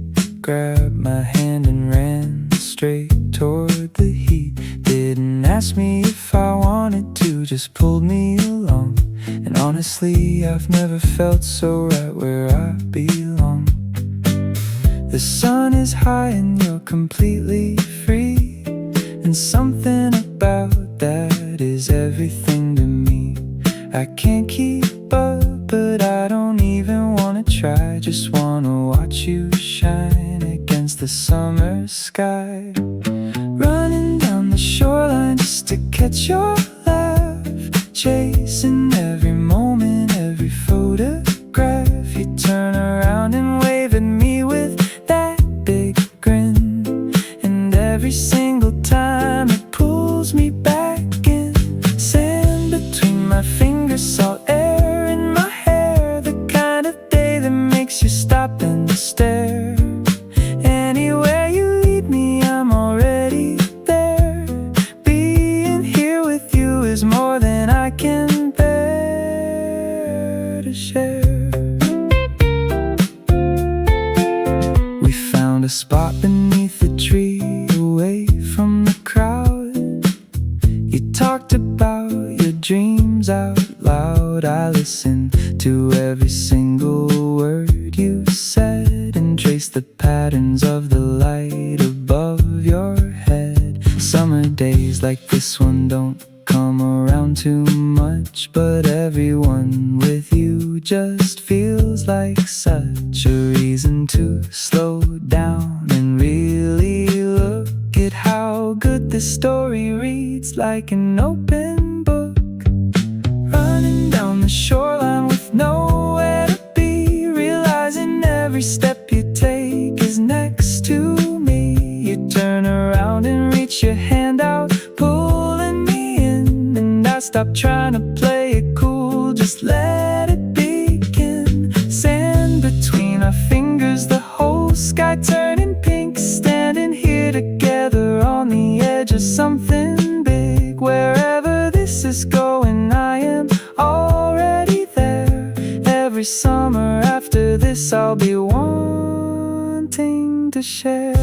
Grabbed my hand and ran straight toward the heat. Didn't ask me if I wanted to, just pulled me along. And honestly, I've never felt so right where I belong. The sun is high and you're completely free, and something about that is everything to me. I can't keep up, but I don't even wanna try. Just wanna watch you shine against the summer sky. Running down the shoreline just to catch your laugh, chasing every moment, every photograph. You turn around and wave at me with that big grin, and every single time it pulls me back in. Sand between my fingers, salt air in my hair, the kind of day that makes you stop and stare. Anywhere you lead me, I'm already there. Being here with you is more than I can bear to share. We found a spot beneath the tree, away from the crowd. You talked about your dreams out loud. I listened to every single word you said and traced the patterns of the light above your head. Summer days like this one don't come around too much, but everyone with you just feels like such a reason to slow down and really look at how good this story reads, like an open book. Running down the shoreline with nowhere to be, realizing every step you take is next to me. You turn around and reach your hand out, pulling me in, and I stop trying to play it cool, just let it begin. Sand between our fingers, the whole sky turning pink, standing here together on the edge of something big. Wherever this is going, I am already there. Every summer after this, I'll be wanting to share.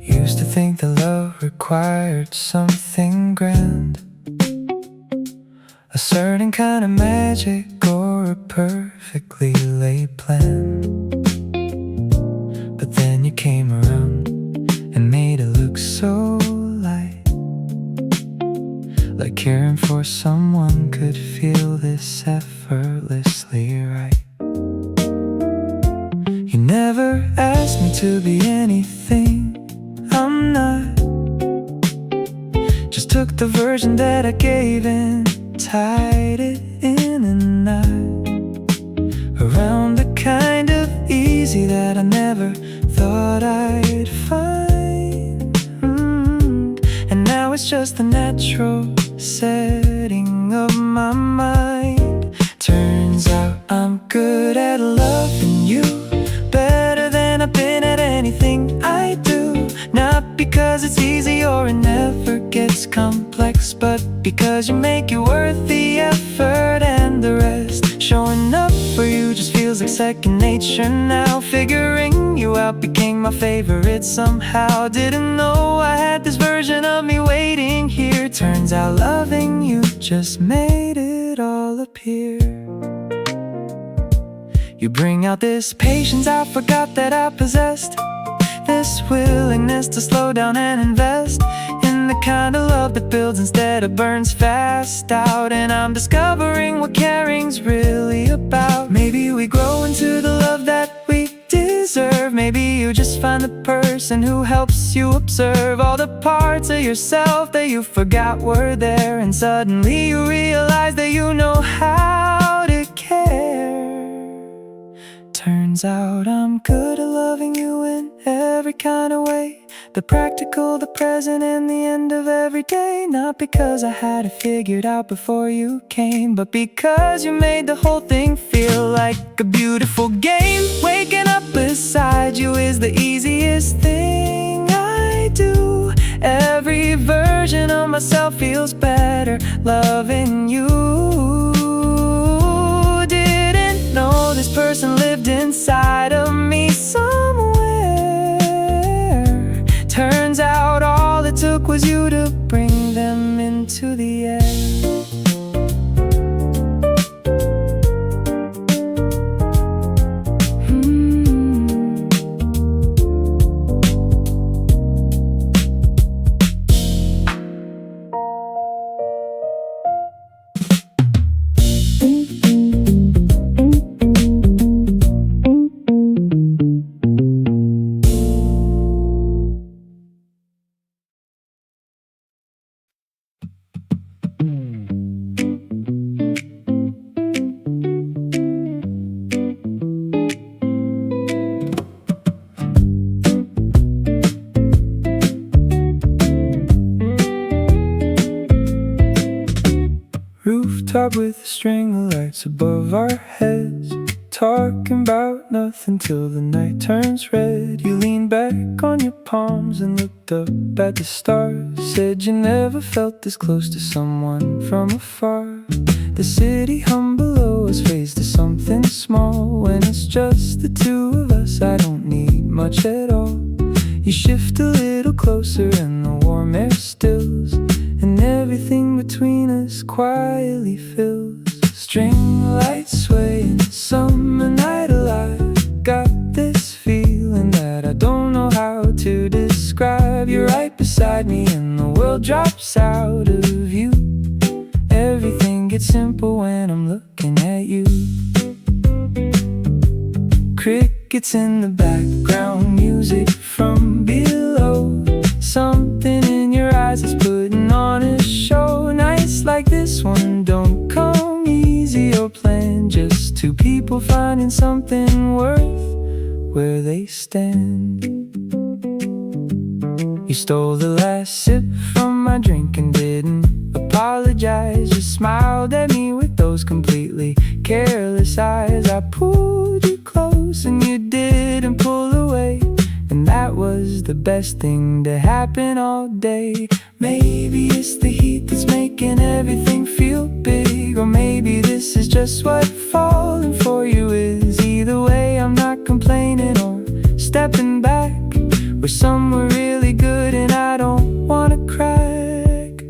Used to think that love required something grand, a certain kind of magic or a perfectly laid plan. But then you came around and made it look so light, like caring for someone could feel this effortlessly right. You never asked me to be anything I'm not, just took the version that I gave and tied it in a knot around the kind of easy that I never thought I'd find. And now it's just the natural setting of my mind. Turns out I'm good at loving you, better than I've been at anything I do. Not because it's easy or it never gets complex, but because you make it worth the effort and the rest. Showing up for you just feels like second nature now. Figuring you out became my favorite somehow. Didn't know I had this version of me waiting here. Turns out loving you just made it all appear. You bring out this patience I forgot that I possessed, this willingness to slow down and invest in the kind of love that builds instead of burns fast out. And I'm discovering what caring's really about. Maybe we grow into the love that we deserve. deserve. Maybe you just find the person who helps you observe all the parts of yourself that you forgot were there, and suddenly you realize that you know how to care. Turns out I'm good at loving you in every kind of way, the practical, the present, and the end of every day. Not because I had it figured out before you came, but because you made the whole thing feel like a beautiful game. Waking up beside you is the easiest thing I do. Every version of myself feels better loving you. Didn't know this person lived inside of me somewhere. Turns out all it took was you to bring them into the air. Rooftop with a string of lights above our heads, talking about nothing till the night turns red. You leaned back on your palms and looked up at the stars. Said you never felt this close to someone from afar. The city hum below us fades to something small. When it's just the two of us, I don't need much at all. You shift a little closer and the warm air stills, and everything between us quietly fills. String lights sway in summer night alive. Got this feeling that I don't know how to describe. You're right beside me and the world drops out of view. Everything gets simple when I'm looking at you. Crickets in the background, music from below. Something in your eyes is putting on a show. Nights like this one don't come easy or planned. Just two people finding something worth where they stand. You stole the last sip from my drink and didn't apologize. Just smiled at me with those completely careless eyes. I pulled you close and you didn't pull away, and that was the best thing to happen all day. Maybe it's the heat that's making everything feel big, or maybe this is just what falling for you is. Either way, I'm not complaining or stepping back. We're somewhere really good and I don't wanna crack.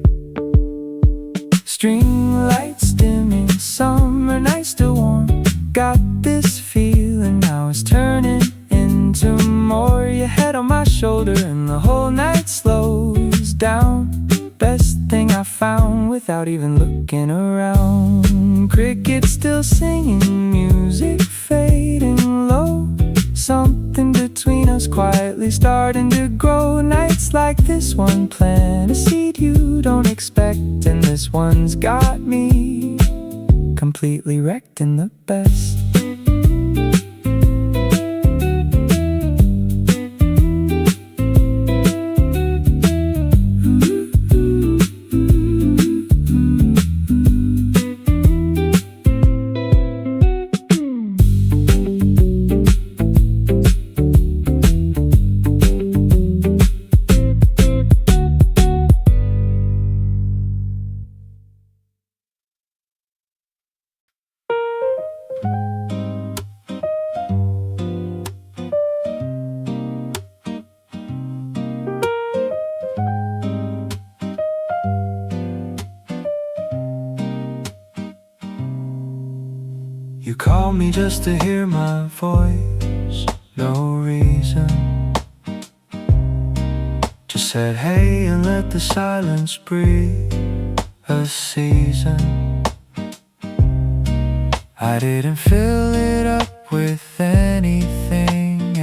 String lights dimming, summer nights still warm. Got this feeling now it's turning into more. Your head on my shoulder and the whole night slows down. Best thing I found without even looking around. Crickets still singing, music fading low. Something between us quietly starting to grow. Nights like this one plant a seed you don't expect, and this one's got me completely wrecked in the best. You call me just to hear my voice, no reason. Just said hey and let the silence breathe a season. I didn't fill it up with anything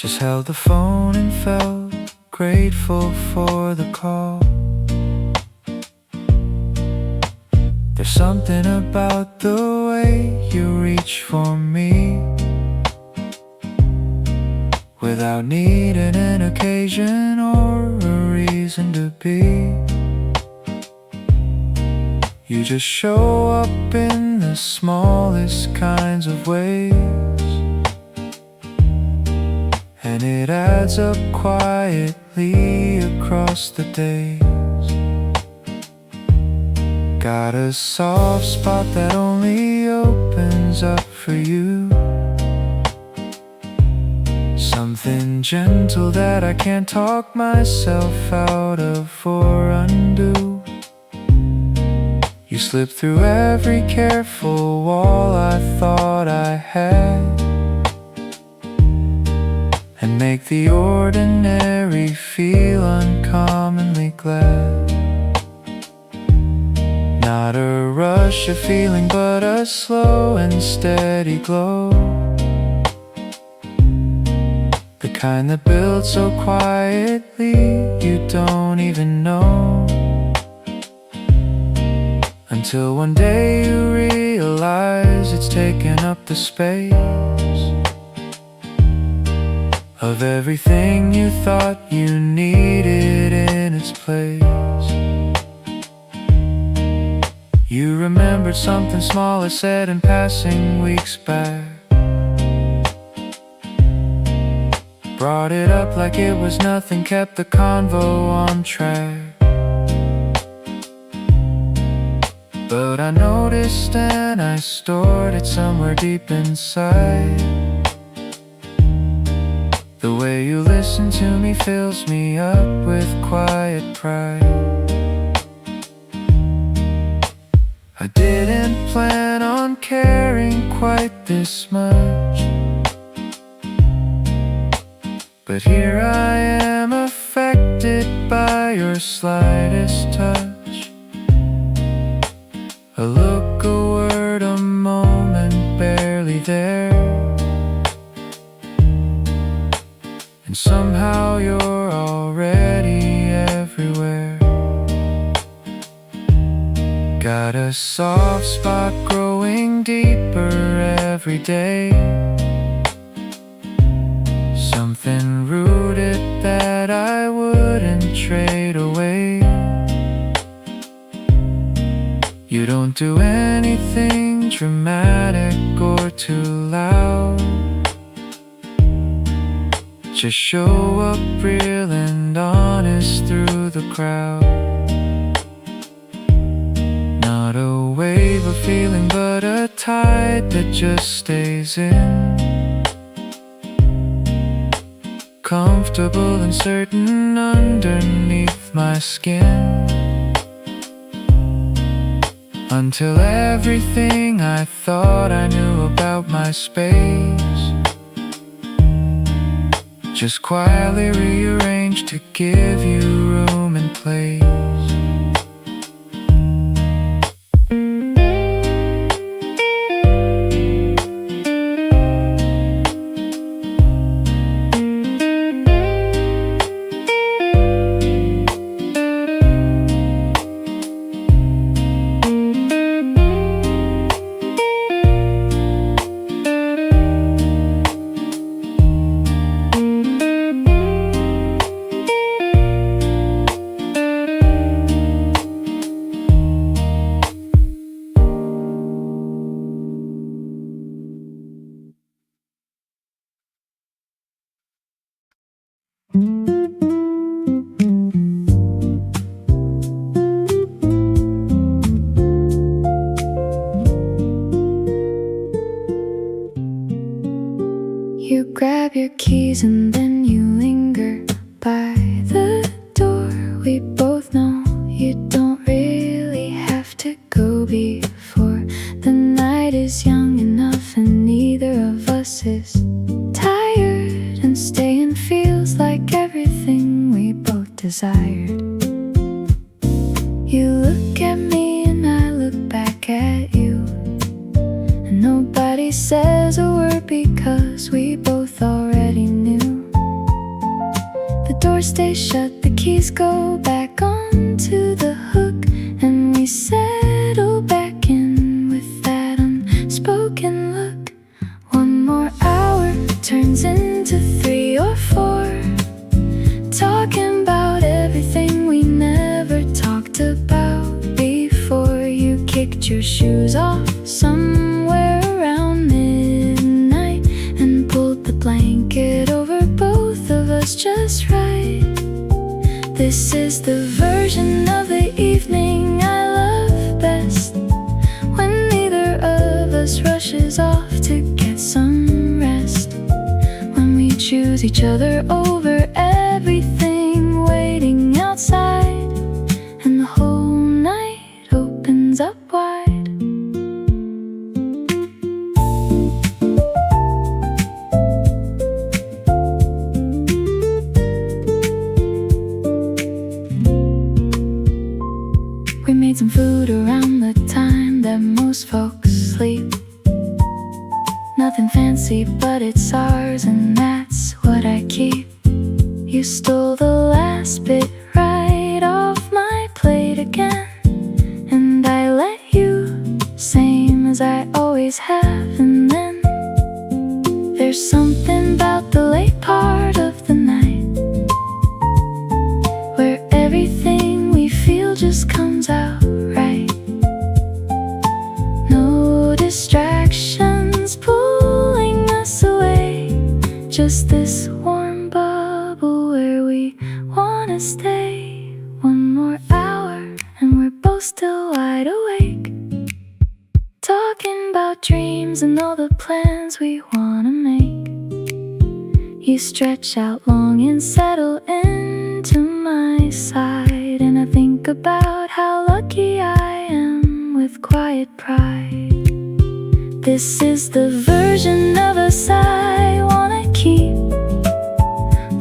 Just held the phone and felt grateful for the call. There's something about the way you reach for me without needing an occasion or a reason to be. You just show up in the smallest kinds of ways, and it adds up quietly across the days. Got a soft spot that only opens up for you, something gentle that I can't talk myself out of or undo. You slip through every careful wall I thought I had, and make the ordinary feel uncommonly glad. Not a rush of feeling, but a slow and steady glow, the kind that builds so quietly you don't even know, until one day you realize it's taken up the space of everything you thought you needed in its place. You remembered something small I said in passing weeks back, brought it up like it was nothing, kept the convo on track. But I noticed and I stored it somewhere deep inside. The way you listen to me fills me up with quiet pride. I didn't plan on caring quite this much, but here I am, affected by your slightest touch. A look, a word, a moment, barely there, and somehow you're already everywhere. Got a soft spot growing deeper every day, something rooted that I wouldn't trade away. You don't do anything dramatic or too loud, just show up real and honest through the crowd. Not a wave of feeling, but a tide that just stays in, comfortable and certain underneath my skin, until everything I thought I knew about my space just quietly rearranged to give you room and place. You grab your keys and then you linger by the door. We both know you don't really have to go before the night is young enough and neither of us is tired, and staying feels like everything we both desired. You look at me and I look back at you, and nobody says a word because we both already knew. doors stay shut, the keys go back onto the hook, and we settle back in with that unspoken look. One more hour turns into 3 or 4, talking about everything we never talked about before. You kicked your shoes off somewhere around midnight and pulled the blanket over both of us just right. This is the version of the evening I love best, when neither of us rushes off to get some rest, when we choose each other over everything waiting outside, and the whole night opens up wide. We made some food around the time that most folks sleep. Nothing fancy, but it's ours, and that's what I keep. You stole the last bit right off my plate again, and I let you, same as I always have. And then there's something about the late part of the night, where everything we feel just comes out right. No distractions pulling us away, just this warm bubble where we wanna stay. One more hour and we're both still wide awake, talking about dreams and all the plans we wanna make. You stretch out long and settle into my side, and I think about how lucky I am with quiet pride. This is the version of us I wanna keep.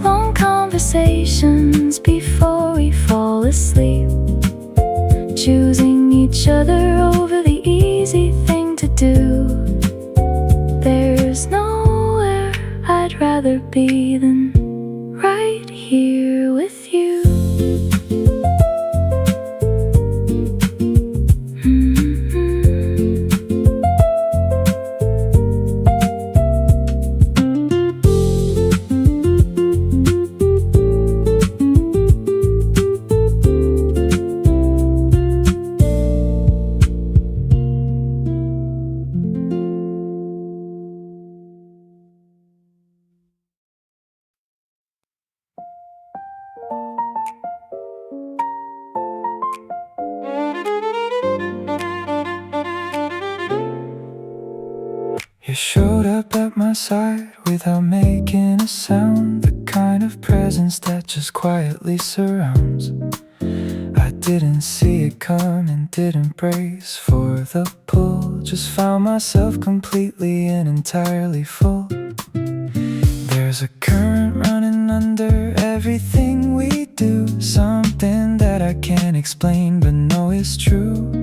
Long conversations before we fall asleep, choosing each other over the easy thing to do. There's nowhere I'd rather be than right here with you. You showed up at my side without making a sound, the kind of presence that just quietly surrounds. I didn't see it coming, didn't brace for the pull, just found myself completely and entirely full. There's a current running under everything we do, something that I can't explain but know is true.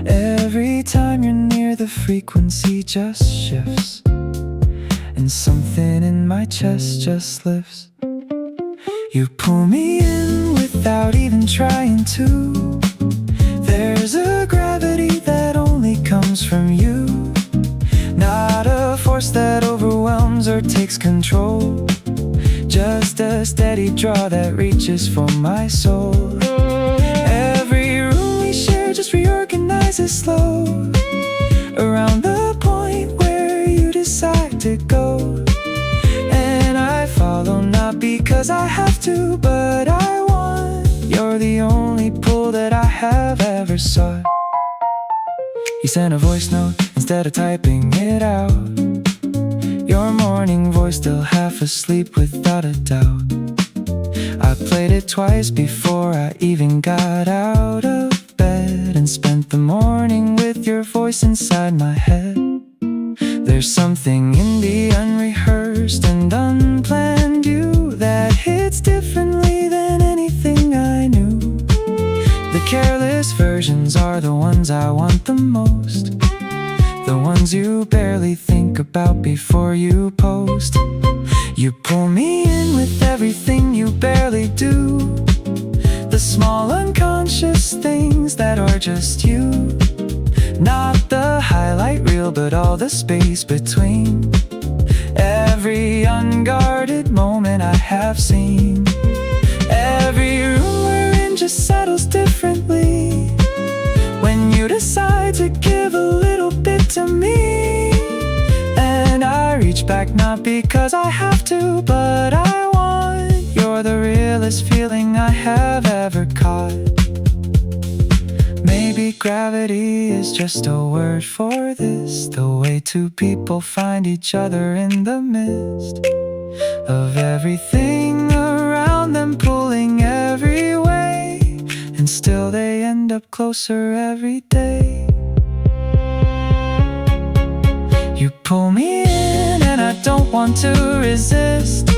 Every time you're near, the frequency just shifts, and something in my chest just lifts. You pull me in without even trying to. There's a gravity that only comes from you, not a force that overwhelms or takes control, just a steady draw that reaches for my soul. Every room we share just reorganizes slow, around the point where you decide to go. And I follow, not because I have to, but I want. You're the only pull that I have ever sought. You sent a voice note instead of typing it out, your morning voice still half asleep without a doubt. I played it twice before I even got out of bed, and spent the morning with your voice inside my head. There's something in the unrehearsed and unplanned you that hits differently than anything I knew. The careless versions are the ones I want the most, the ones you barely think about before you post. You pull me in with everything you barely do. The small unconscious things that are just you. Not the highlight reel, but all the space between. Every unguarded moment I have seen. Every room we're in just settles differently when you decide to give a little bit to me. And I reach back not because I have to, but I want. You're the realest feeling I have ever caught. Maybe gravity is just a word for this, the way two people find each other in the midst of everything around them pulling every way, and still they end up closer every day. You pull me in and I don't want to resist.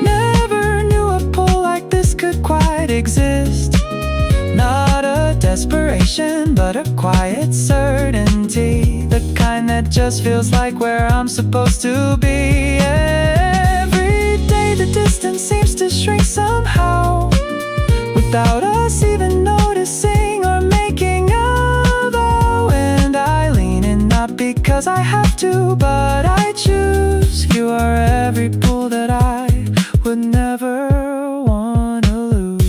Never knew a pull like this could quite exist. Not a desperation, but a quiet certainty, the kind that just feels like where I'm supposed to be. Every day the distance seems to shrink somehow, without us even noticing or making a vow. And I lean in not because I have to, but I choose. You are every pull that I would never want to lose.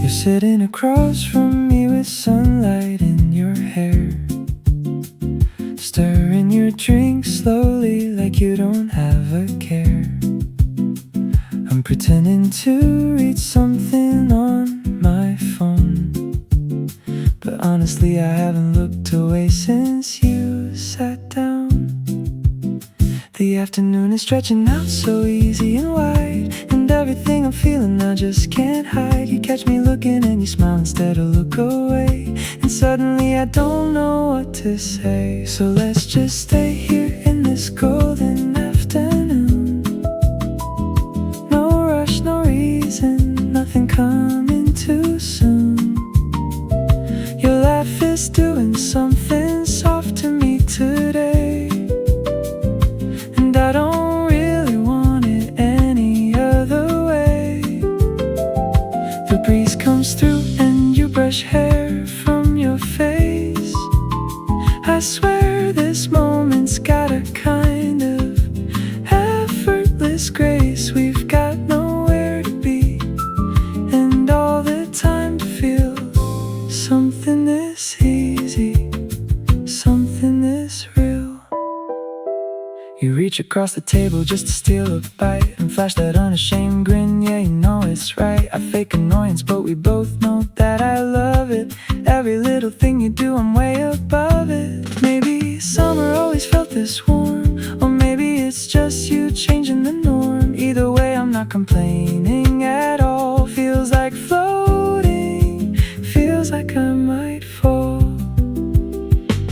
Sitting across from me with sunlight in your hair, stirring your drink slowly like you don't have a care. I'm pretending to read something on my phone, but honestly I haven't looked away since you sat down. The afternoon is stretching out so easy and wide, and everything I'm feeling I just can't hide. You catch me looking and you smile instead of look away, and suddenly I don't know what to say. So let's just stay here in this golden afternoon. No rush, no reason, nothing coming too soon. Your laugh is doing something soft to me today, and I don't really want it any other way. The breeze comes through and you brush hair from your face. I swear this moment's got a kind of effortless grace. We've got nowhere to be and all the time to feel something this easy, something this real. You reach across the table just to steal a bite and flash that unashamed grin. Yeah, you know it's right. I fake annoyance, but we both know that I love it. Every little thing you do, I'm way above it. Maybe summer always felt this warm, or maybe it's just you changing the norm. Either way, I'm not complaining at all. Feels like floating, feels like I might fall.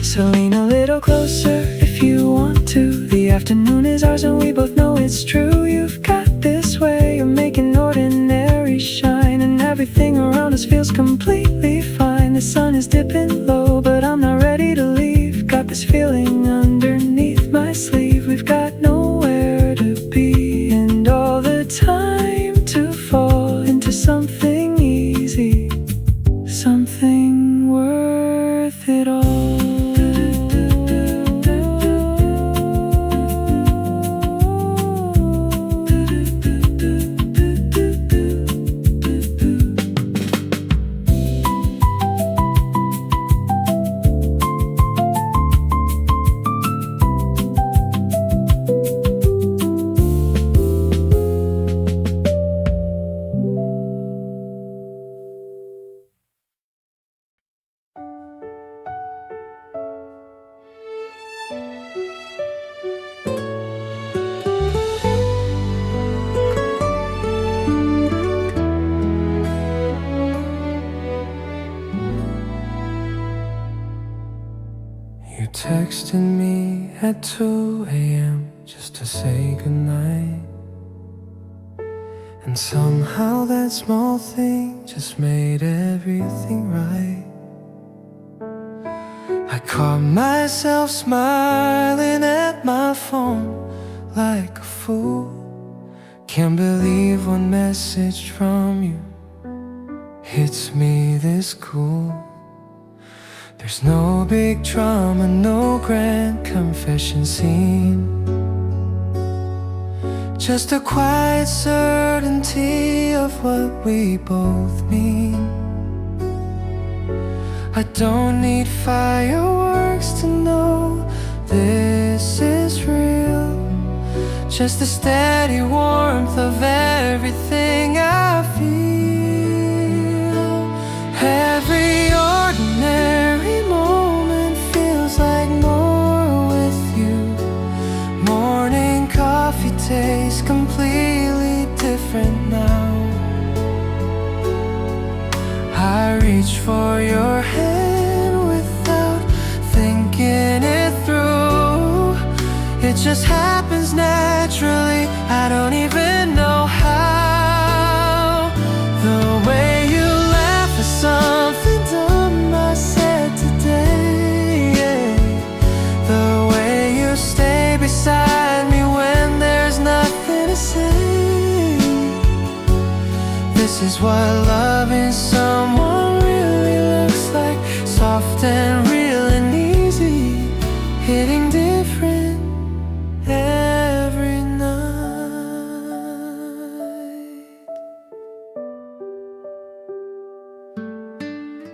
So lean a little closer if you want to. The afternoon is ours and we both know it's true. You've got this way of making ordinary shine, and everything around us feels completely fine. The sun is dipping low, but I'm not ready to leave. Got this feeling underneath my sleeve. We've got nowhere to be and all the time to fall into something easy, something worth it all. You texted me at 2 a.m. just to say goodnight. And somehow that small thing just made everything right. I caught myself smiling at my phone like a fool. Can't believe one message from you hits me this cool. There's no big drama, no grand confession scene, just a quiet certainty of what we both mean. I don't need fireworks to know this is real, just the steady warmth of everything I feel. Every ordinary moment feels like more with you. Morning coffee tastes completely different now. I reach for your hand without thinking it through. It just happens naturally, I don't even know how. The way you laugh at something dumb I said today, yeah. The way you stay beside me when there's nothing to say. This is what loving someone really looks like. Soft and real and easy, hitting different every night.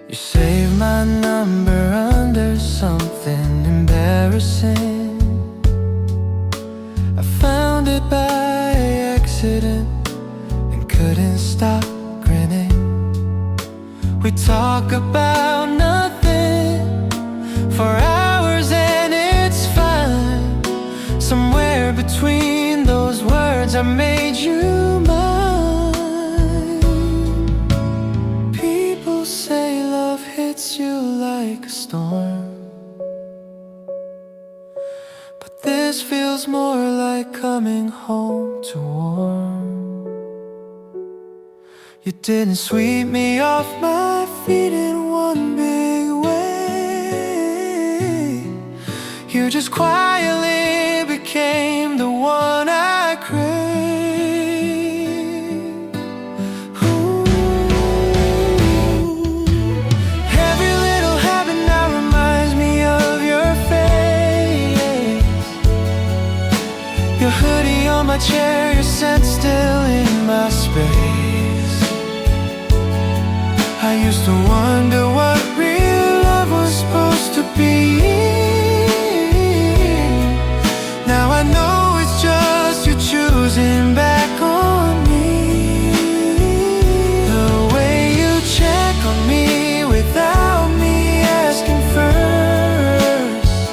You saved my number under something embarrassing. I found it by accident and couldn't stop grinning. We talk about nothing for hours and it's fine. Somewhere between those words I made you mine. People say love hits you like a storm, but this feels more like coming home to warm. You didn't sweep me off my feet in one big way. You just quietly became the one I crave. Ooh. Every little habit now reminds me of your face. Your hoodie on my chair, your scent still in my space. I used to wonder what real love was supposed to be. Now I know it's just you choosing back on me. The way you check on me without me asking first.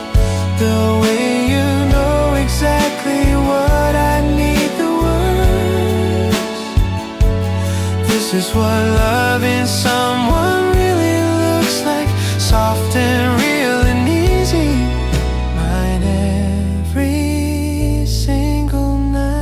The way you know exactly what I need the worst. This is what loving someone really looks like. Soft and real and easy, mine every single night.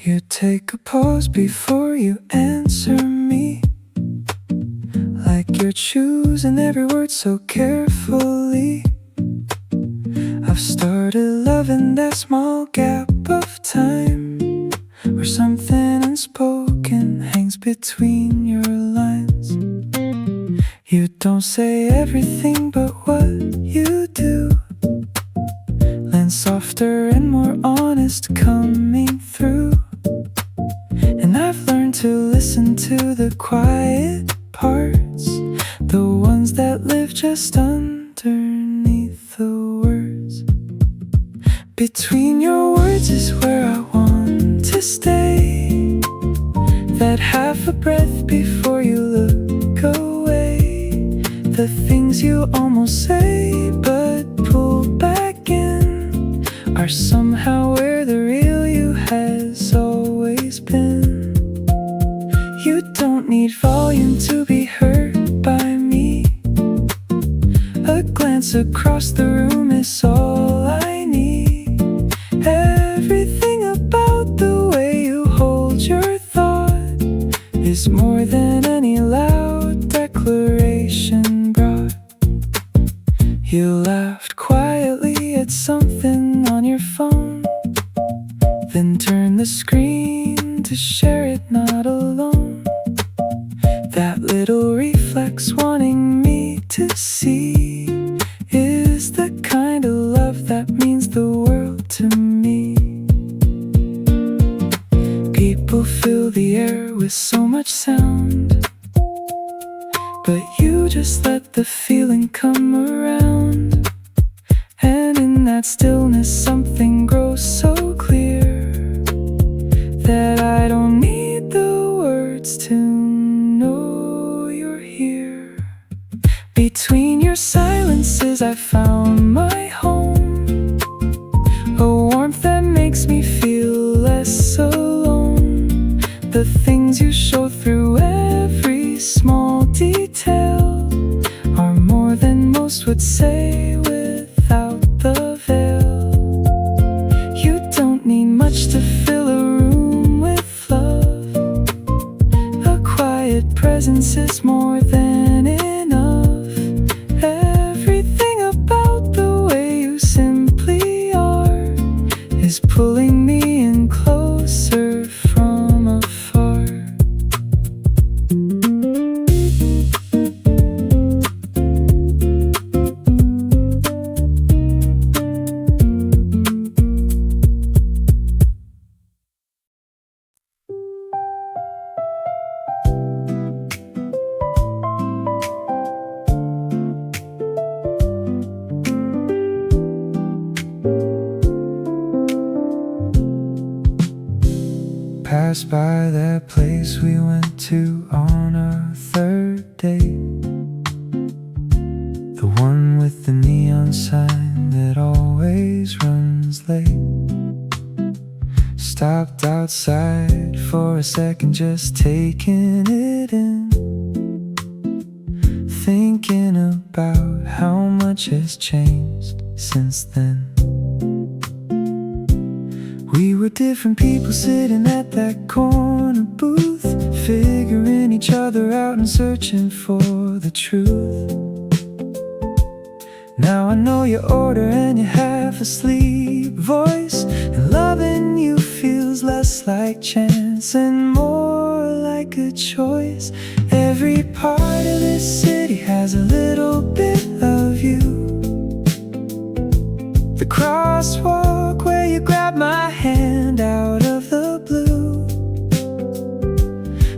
You take a pause before you answer me, like you're choosing every word so carefully. I've started loving that small gap of time where something unspoken hangs between your lines. You don't say everything, but what you do lands softer and more honest coming through. And I've learned to listen to the quiet parts, the ones that live just underneath things you almost say but pull back in are somehow where the real you has always been. You don't need volume to be heard by me. A glance across the room is all I need. Everything about the way you hold your thought is more than any loud declaration brought. You laughed quietly at something on your phone, then turned the screen to share it not alone. That little reflex wanting me to see is the kind of love that means the world to me. People fill the air with so much sound, but you just let the feeling come around. And in that stillness something grows so clear that I don't need the words to know you're here. Between your silences I found my home, a warmth that makes me feel less alone. The things you show through every small detail are more than most would say without the veil. You don't need much to fill a room with love. A quiet presence is more than enough. Everything about the way you simply are is pulling me in closer from afar. Passed by that place we went to on our third date, the one with the neon sign that always runs late. Stopped outside for a second, just taking it in, thinking about how much has changed since then. We were different people sitting at that corner booth, figuring each other out and searching for the truth. Now I know your order and your half-asleep voice, and loving you feels less like chance and more like a choice. Every part of this city has a little bit of you. The crosswalk where you grabbed my hand out of the blue,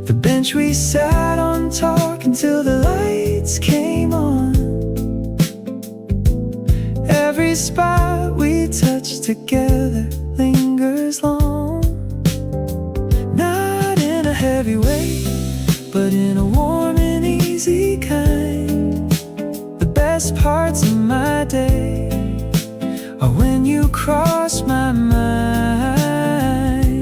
the bench we sat on talking till the lights came on, every spot we touched together lingers long. Not in a heavy way, but in a warm and easy kind. The best parts of my day are when you cross my mind,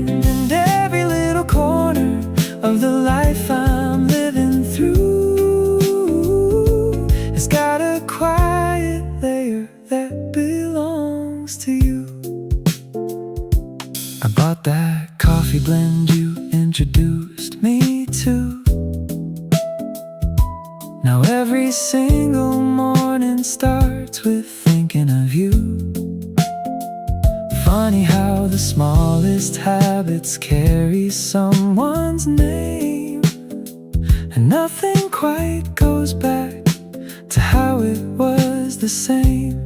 and every little corner of the life I'm living through has got a quiet layer that belongs to you. I bought that coffee blend you introduced me to. Now every single morning starts with thinking of you. Funny how the smallest habits carry someone's name, and nothing quite goes back to how it was the same.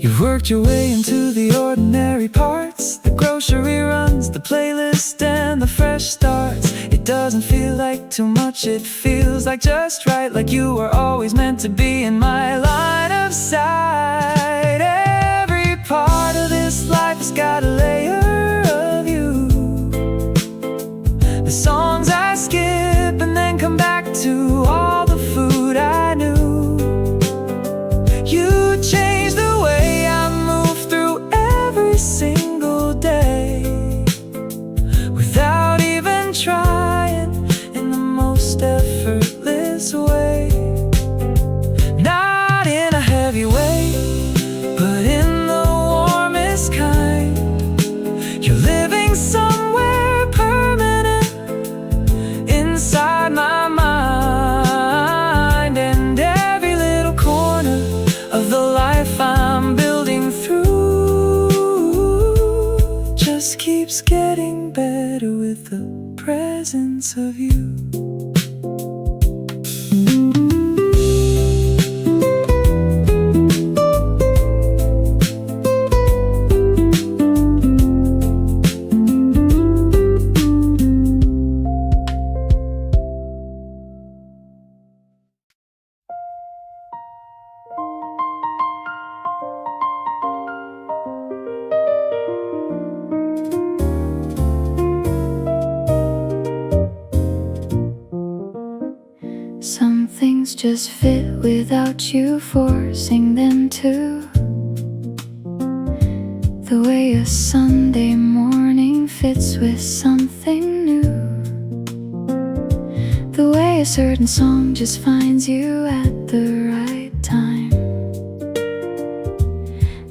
You've worked your way into the ordinary parts, the grocery runs, the playlist, and the fresh starts. It doesn't feel like too much, it feels like just right, like you were always meant to be in my line of sight. Every part of this life has got a layer of you. The songs I skip and then come back to, all the food I keeps getting better with the presence of you. Some things just fit without you forcing them to. The way a Sunday morning fits with something new. The way a certain song just finds you at the right time.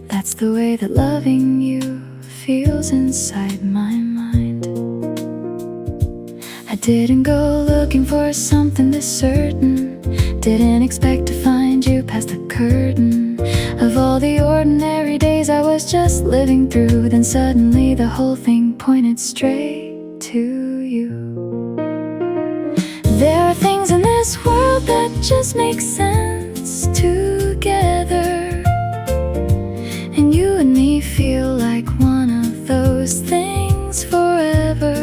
That's the way that loving you feels inside my mind. I didn't go looking for something this certain. Didn't expect to find you past the curtain of all the ordinary days I was just living through. Then suddenly the whole thing pointed straight to you. There are things in this world that just make sense together, and you and me feel like one of those things forever.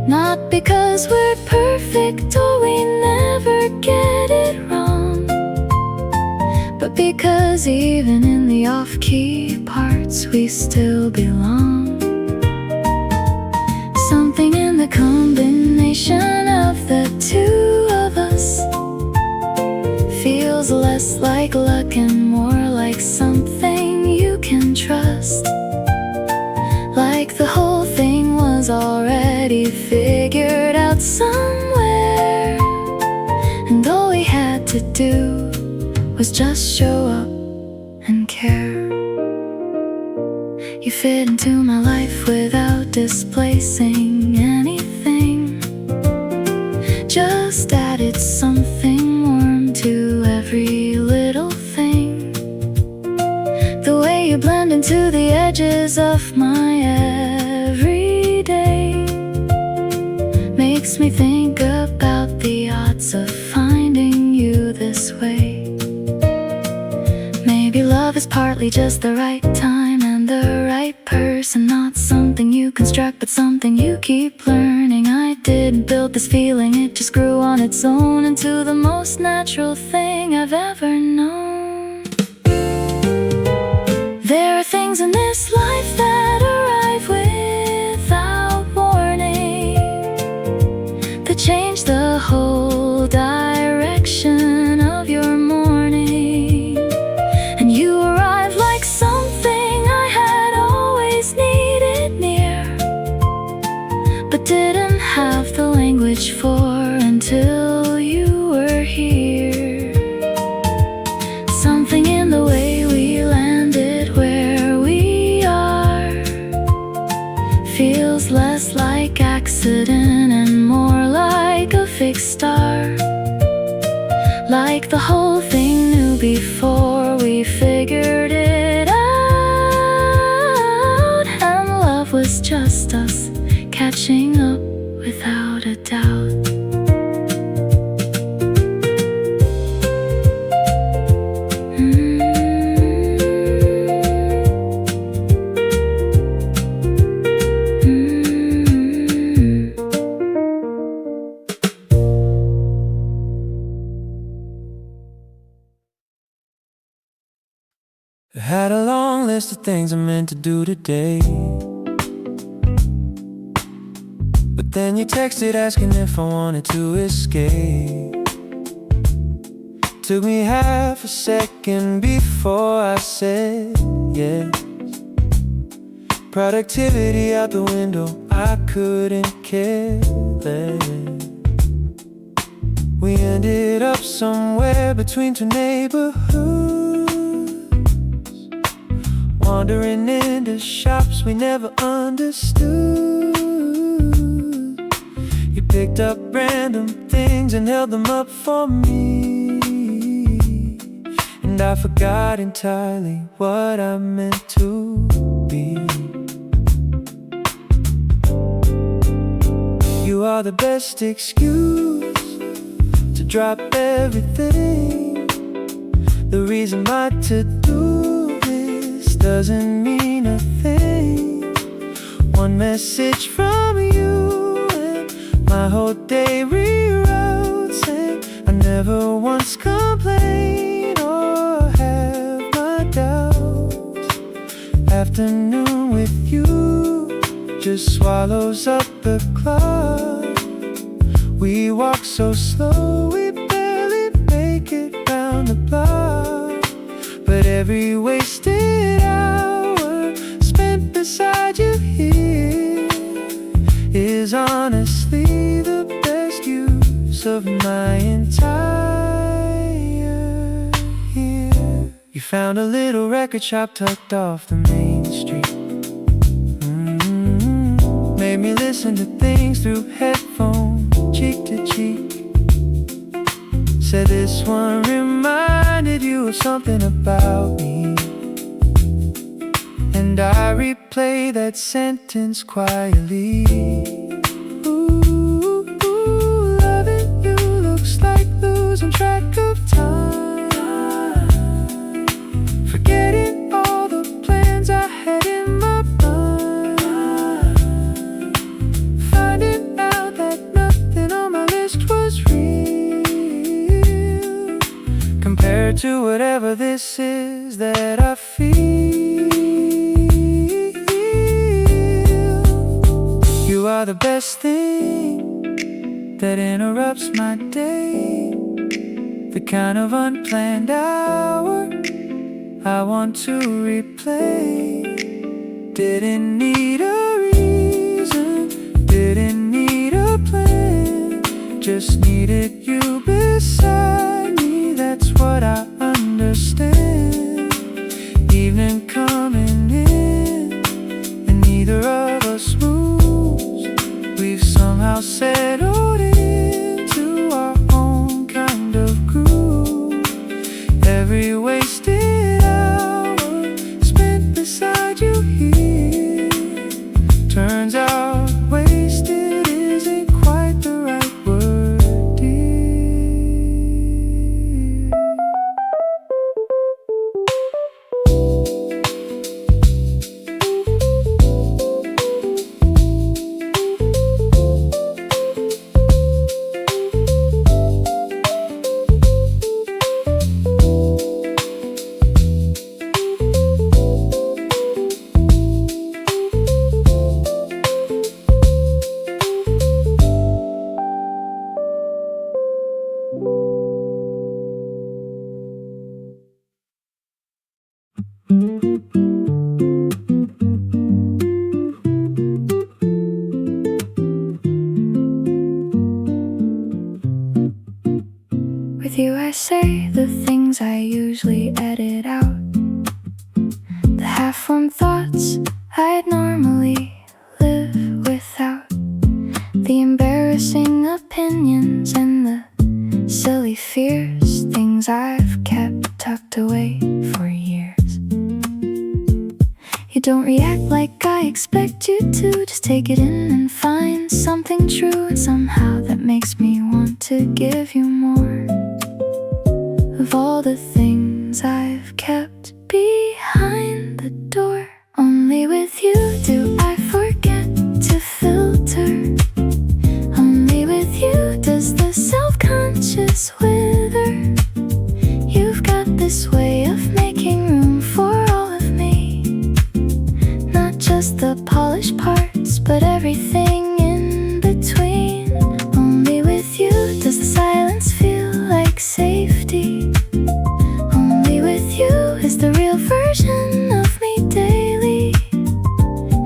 Not because we're perfect or we never get it wrong, but because even in the off-key parts we still belong. Something in the combination of the two of us feels less like luck and more like something you can trust. Like the whole thing was already figured out somewhere, and all we had to do was just show up and care. You fit into my life without displacing anything, just added something warm to every little thing. The way you blend into the edges of my everyday makes me think about the odds of finding you this way. Maybe love is partly just the right time and the right person, not something you construct but something you keep learning. I didn't build this feeling, it just grew on its own into the most natural thing I've ever known. There are things in this life that arrive without warning, that change the whole direction of your morning. And you arrive like something I had always needed near, but didn't have the language for until you were here. Something in the way we landed where we are feels less like accident and more like a fixed star. Like the whole thing knew before we figured it out, and love was just us catching up without a doubt. I had a long list of things I meant to do today, but then you texted asking if I wanted to escape. Took me half a second before I said yes. Productivity out the window, I couldn't care less. We ended up somewhere between two neighborhoods, wandering into shops we never understood. You picked up random things and held them up for me, and I forgot entirely what I meant to be. are the best excuse to drop everything. The reason my to-do list doesn't mean a thing. One message from you and my whole day reroutes, and I never once complain or have my doubts. Afternoon with you just swallows up the clock. We walk so slow, we barely make it round the block. But every wasted hour spent beside you here is honestly the best use of my entire year. You found a little record shop tucked off the main street. Made me listen to things through headphones, cheek to cheek. Said this one reminded you of something about me, and I replay that sentence quietly. Ooh, loving you looks like losing track of time, forgetting all the plans I had in my mind, finding out that nothing on my list was real compared to whatever this is that I feel. You are the best thing that interrupts my day, the kind of unplanned hour I want to replay. Didn't need a reason, didn't need a plan, just needed you beside me, that's what I understand. Evening coming in, and neither of us moves. We've somehow settled into our own kind of groove. Every wasted hour spent beside you here turns out wasted isn't quite the right word, dear. With you I say the things I usually edit out, the half-formed thoughts I'd normally live without, the embarrassing opinions and the silly fears, things I've kept tucked away for years. You don't react like I expect you to, just take it in and find something true, and somehow that makes me want to give you more of all the things I've kept behind the door. Only with you do I forget to filter. Only with you does the self-conscious wither. You've got this way of making room for all of me, not just the polished parts, but everything in between. Only with you does the silence feel like safety. Only with you is the real version of me daily,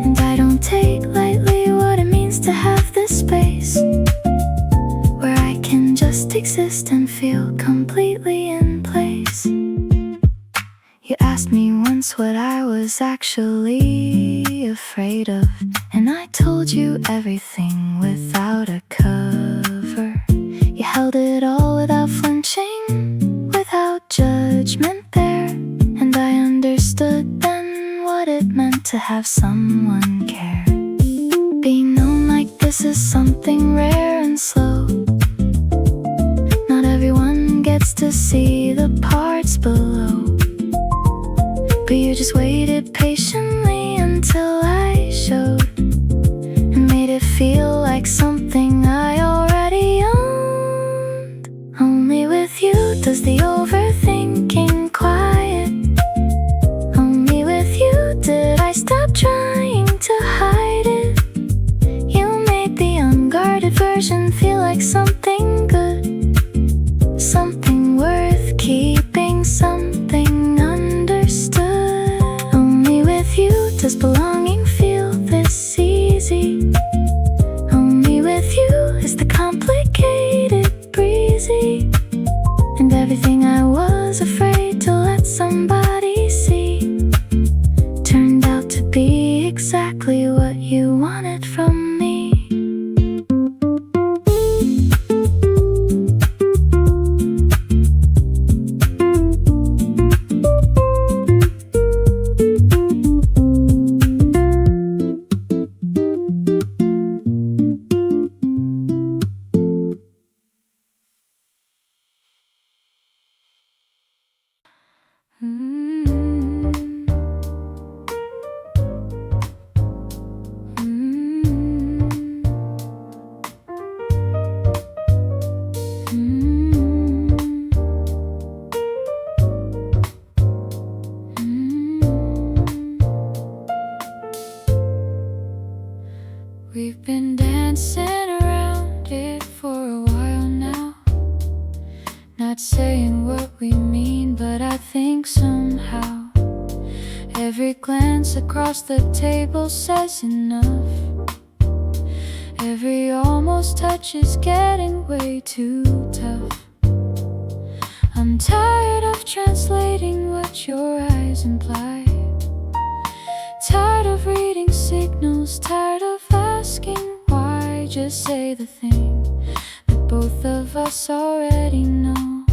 and I don't take lightly what it means to have this space where I can just exist and feel completely in place. You asked me once what I was actually afraid of, and I told you everything without a cover. You held it all without flinching, without judgment there, and I understood then what it meant to have someone care. Being known like this this is something rare and slow. Not everyone gets to see the parts below, but you just waited patiently until I showed, and made it feel like something I already owned. Only with you does the overthinking quiet. Only with you did I stop trying to hide it. You made the unguarded version feel like something good, something worth keeping, something understood. Only with you does belonging feel this easy. Only with you is the complicated breezy, and everything I was afraid to let somebody see turned out to be exactly what you wanted from me. We've been dancing around it for a while now, not saying what we mean, but I think somehow every glance across the table says enough. Every almost touch is getting way too tough. I'm tired of translating what your eyes imply, tired of reading signals, tired of asking why. Just say the thing that both of us already know,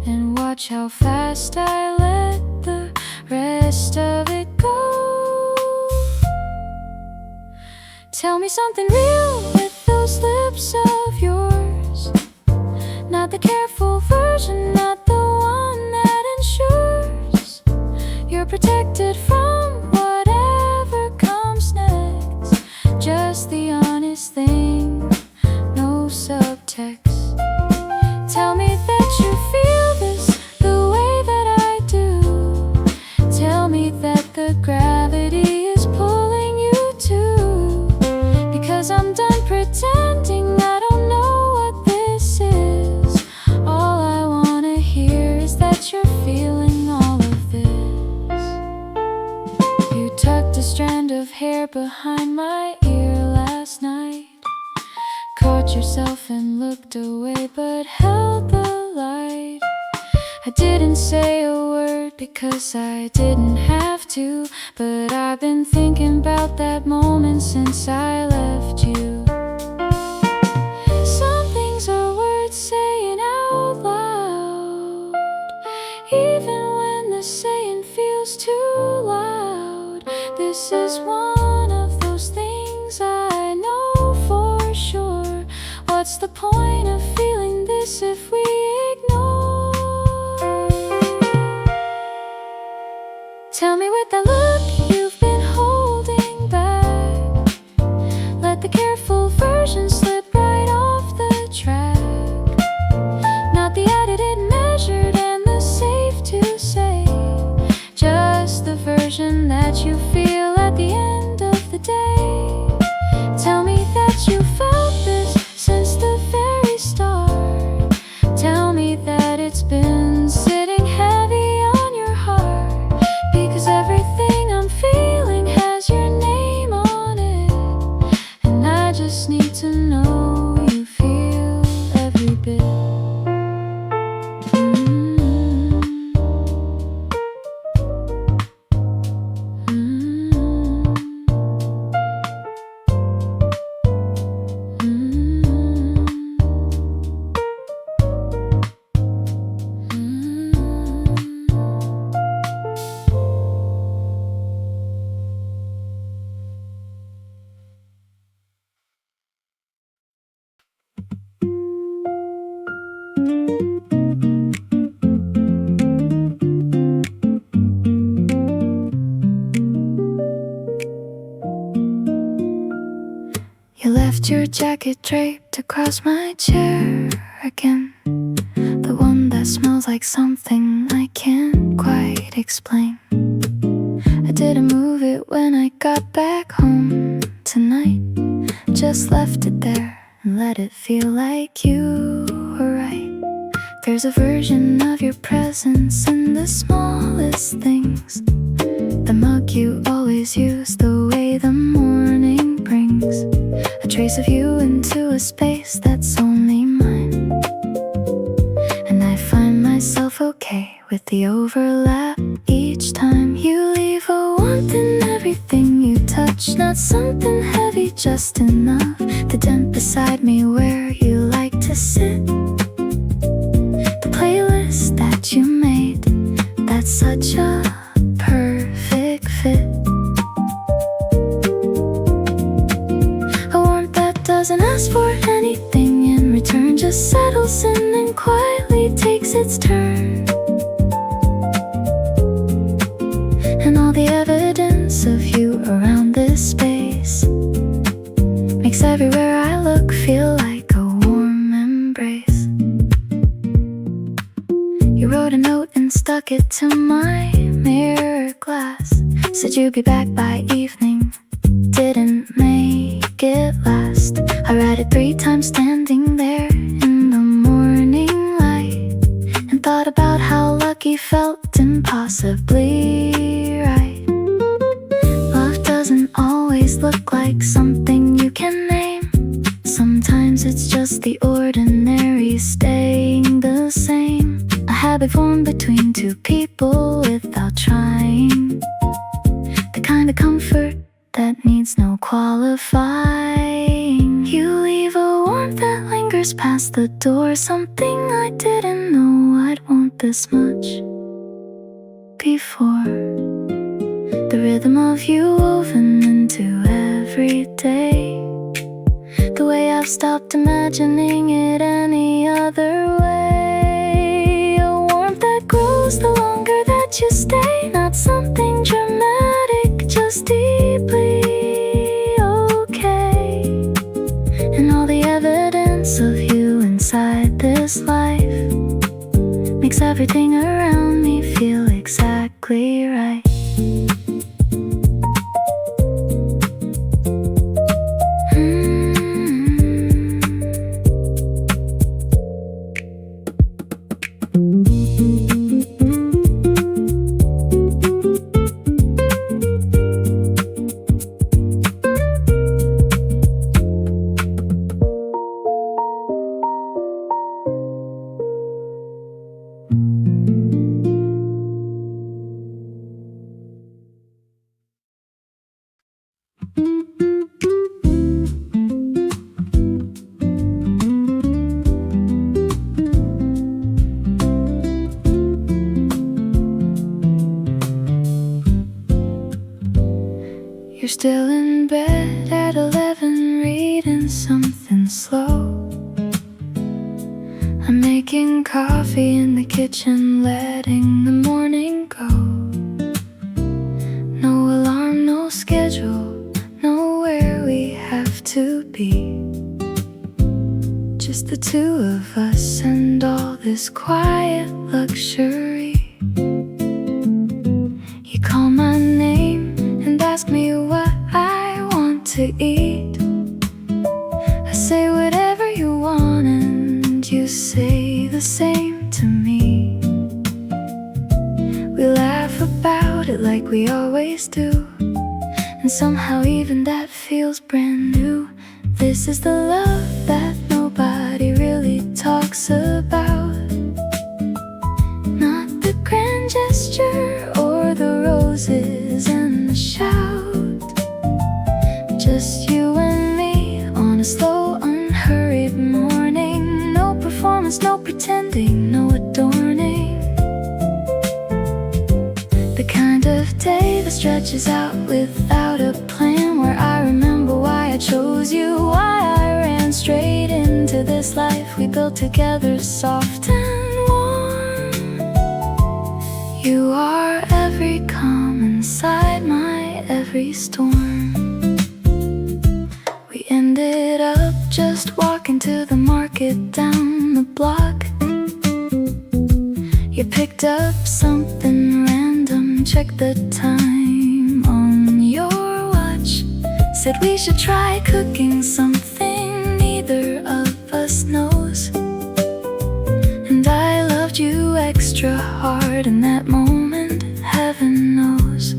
and watch how fast I let the rest of it go. Tell me something real with those lips of yours, not the careful version, not the one that ensures you're protected from whatever comes next. Just the honest thing, no subtext. Tell me that you feel this the way that I do. Tell me that the gravity is pulling you too, because I'm done pretending I don't know what this is. All I wanna hear is that you're feeling all of this. You tucked a strand of hair behind my ear last night, caught yourself and looked away but held the light. I didn't say a word because I didn't have to, but I've been thinking about that moment since I left you. Some things are worth saying out loud, even when the saying feels too loud. This is one of those things I know for sure. What's the point of feeling this if we ignore? Tell me with that look you've been holding back, let the careful jacket draped across my chair again. The one that smells like something I can't quite explain. I didn't move it when I got back home tonight. Just left it there and let it feel like you were right. There's a version of your presence in the smallest things. The mug you always use, the way the morning brings a trace of you into a space that's only mine. And I find myself okay with the overlap each time you leave a warmth in everything you touch. Not something heavy, just enough to dent beside me where you like to sit. The playlist that you made, that's such a perfect fit. A warmth that doesn't ask for anything in return, just settles in and quietly takes its turn. And all the evidence of you around this space makes everywhere I look feel like a warm embrace. You wrote a note and stuck it to my mirror glass. Said you'd be back by evening, didn't make it last. I read it 3 times standing there in the morning light, and thought about how lucky felt impossibly right. Love doesn't always look like something you can name. Sometimes it's just the ordinary staying the same. A habit formed between 2 people without trying. The kind of comfort that needs no qualifying. You leave a warmth that lingers past the door, something I didn't know I'd want this much before. The rhythm of you woven into every day, the way I've stopped imagining it any other way. A warmth that grows the longer that you stay. Not something dramatic, just deeply okay. And all the evidence of you inside this life makes everything around me feel exactly right. You're still in bed at 11, reading something slow. I'm making coffee in the kitchen, letting the morning go. No alarm, no schedule, nowhere we have to be. Just the 2 of us and all this quiet luxury. You call my name and ask me what I want to eat. I say whatever you want and you say the same to me. We laugh about it like we always do, and somehow even that feels brand new. This is the love that nobody really talks about. Not the grand gesture or the roses and the shout. Just you and me on a slow, unhurried morning. No performance, no pretending, no adorning. The kind of day that stretches out without a plan, where I remember why I chose you, why I ran straight into this life we built together, soft and warm. You are every calm inside my every storm. We ended up just walking to the market down the block. You picked up something random, checked the time on your watch. Said we should try cooking something neither of us knows. And I loved you extra hard in that moment, heaven knows.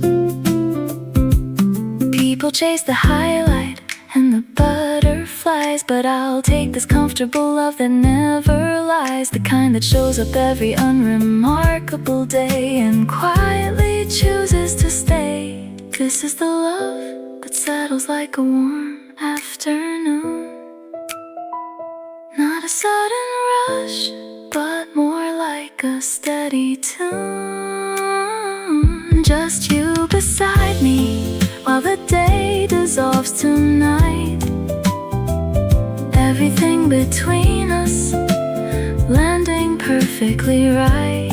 People chase the highlight and the butterflies, but I'll take this comfortable love that never lies, the kind that shows up every unremarkable day and quietly chooses to stay. This is the love that settles like a warm afternoon. Not a sudden rush, but more like a steady tune. Just you beside me while the day dissolves tonight. Everything between us landing perfectly right.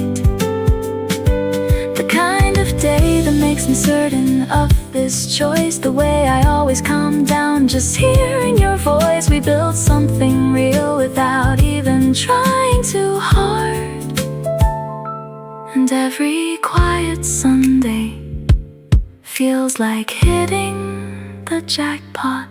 The kind of day that makes me certain of this choice. The way I always calm down just hearing your voice. We built something real without even trying too hard. And every quiet Sunday feels like hitting the jackpot.